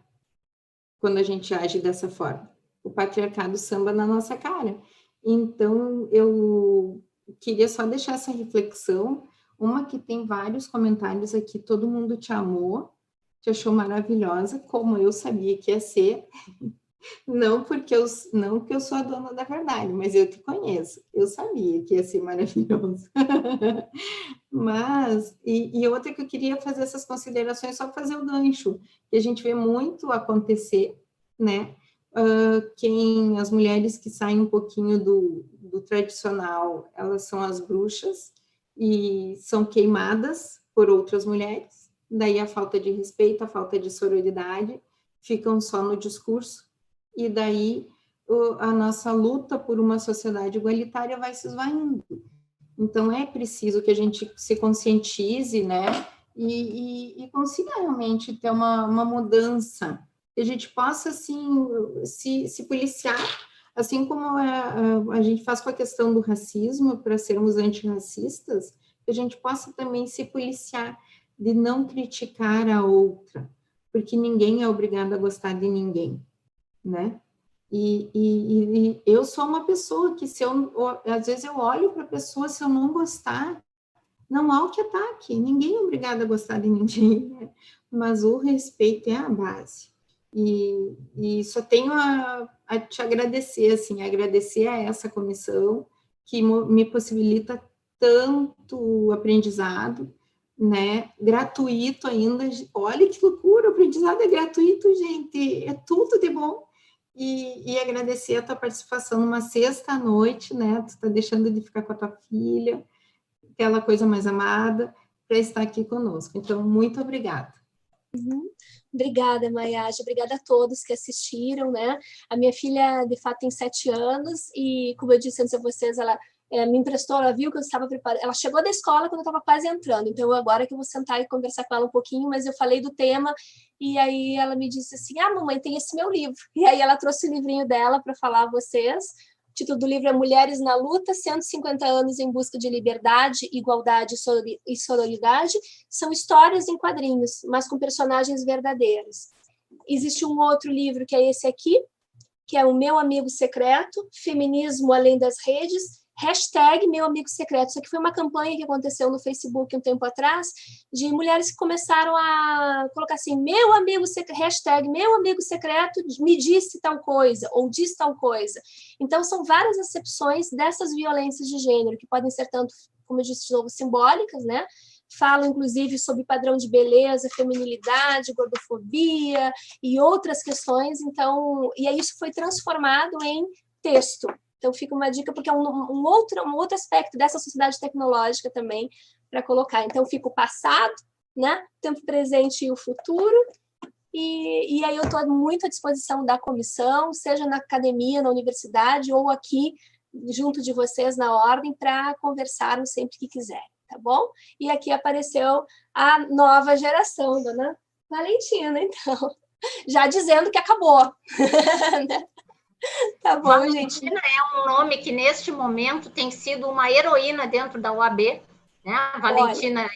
[SPEAKER 4] quando a gente age dessa forma. O patriarcado samba na nossa cara. Então, eu queria só deixar essa reflexão, uma que tem vários comentários aqui, todo mundo te amou, te achou maravilhosa, como eu sabia que ia ser. Não porque eu sou a dona da verdade, mas eu te conheço. Eu sabia que ia ser maravilhoso. Mas, e outra que eu queria fazer essas considerações, só fazer o gancho, que a gente vê muito acontecer, né? As mulheres que saem um pouquinho do tradicional, elas são as bruxas e são queimadas por outras mulheres, daí a falta de respeito, a falta de sororidade, ficam só no discurso, e daí a nossa luta por uma sociedade igualitária vai se esvaindo. Então, é preciso que a gente se conscientize, né, e consiga realmente ter uma mudança, que a gente possa, assim, se policiar, assim como a gente faz com a questão do racismo, para sermos antirracistas, que a gente possa também se policiar de não criticar a outra, porque ninguém é obrigado a gostar de ninguém, né? E eu sou uma pessoa que, às vezes eu olho para a pessoa, se eu não gostar, não há o que ataque, ninguém é obrigado a gostar de ninguém, né? Mas o respeito é a base. E só tenho a te agradecer, assim, agradecer a essa comissão que me possibilita tanto aprendizado, né? Gratuito ainda. Olha que loucura, o aprendizado é gratuito, gente, é tudo de bom. E agradecer a tua participação numa sexta-noite, né? Tu está deixando de ficar com a tua filha, aquela coisa mais amada, para estar aqui conosco. Então, muito obrigada.
[SPEAKER 3] Obrigada, Mayage, obrigada a todos que assistiram, né? A minha filha, de fato, tem 7 anos e, como eu disse antes a vocês, ela me emprestou, ela viu que eu estava preparada, ela chegou da escola quando eu estava quase entrando, então agora que eu vou sentar e conversar com ela um pouquinho, mas eu falei do tema e aí ela me disse assim, mamãe, tem esse meu livro, e aí ela trouxe o livrinho dela para falar a vocês. O título do livro é Mulheres na Luta, 150 anos em busca de liberdade, igualdade e sororidade. São histórias em quadrinhos, mas com personagens verdadeiros. Existe um outro livro que é esse aqui, que é o Meu Amigo Secreto, Feminismo Além das Redes, #Meu Amigo Secreto. Isso aqui foi uma campanha que aconteceu no Facebook um tempo atrás, de mulheres que começaram a colocar assim, Meu Amigo Secreto me disse tal coisa, ou diz tal coisa. Então, são várias acepções dessas violências de gênero, que podem ser tanto, como eu disse de novo, simbólicas, né? Falam, inclusive, sobre padrão de beleza, feminilidade, gordofobia e outras questões. Então, e aí isso foi transformado em texto. Então, fica uma dica, porque é um outro aspecto dessa sociedade tecnológica também para colocar. Então, fica o passado, né? O tempo presente e o futuro. E aí eu estou muito à disposição da comissão, seja na academia, na universidade, ou aqui, junto de vocês, na ordem, para conversarmos sempre que quiserem, tá bom? E aqui apareceu a nova geração, dona Valentina, então, já dizendo que acabou, né? Tá bom,
[SPEAKER 1] Valentina,
[SPEAKER 3] gente.
[SPEAKER 1] é um nome que, neste momento, tem sido uma heroína dentro da UAB, né? A Valentina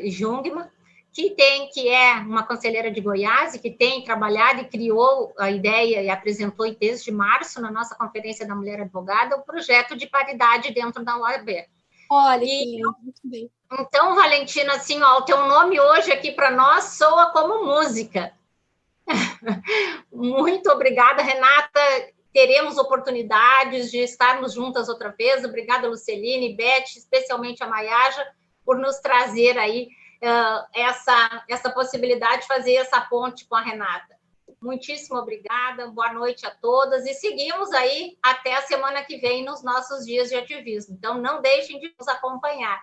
[SPEAKER 1] Jungmann, que é uma conselheira de Goiás e que tem trabalhado e criou a ideia e apresentou desde março, na nossa Conferência da Mulher Advogada, o projeto de paridade dentro da UAB.
[SPEAKER 3] Olha, que muito bem.
[SPEAKER 1] Então, Valentina, assim, ó, o teu nome hoje aqui para nós soa como música. Muito obrigada, Renata. Teremos oportunidades de estarmos juntas outra vez. Obrigada, Luceline, Beth, especialmente a Mayaja, por nos trazer aí essa possibilidade de fazer essa ponte com a Renata. Muitíssimo obrigada, boa noite a todas e seguimos aí até a semana que vem nos nossos dias de ativismo. Então, não deixem de nos acompanhar.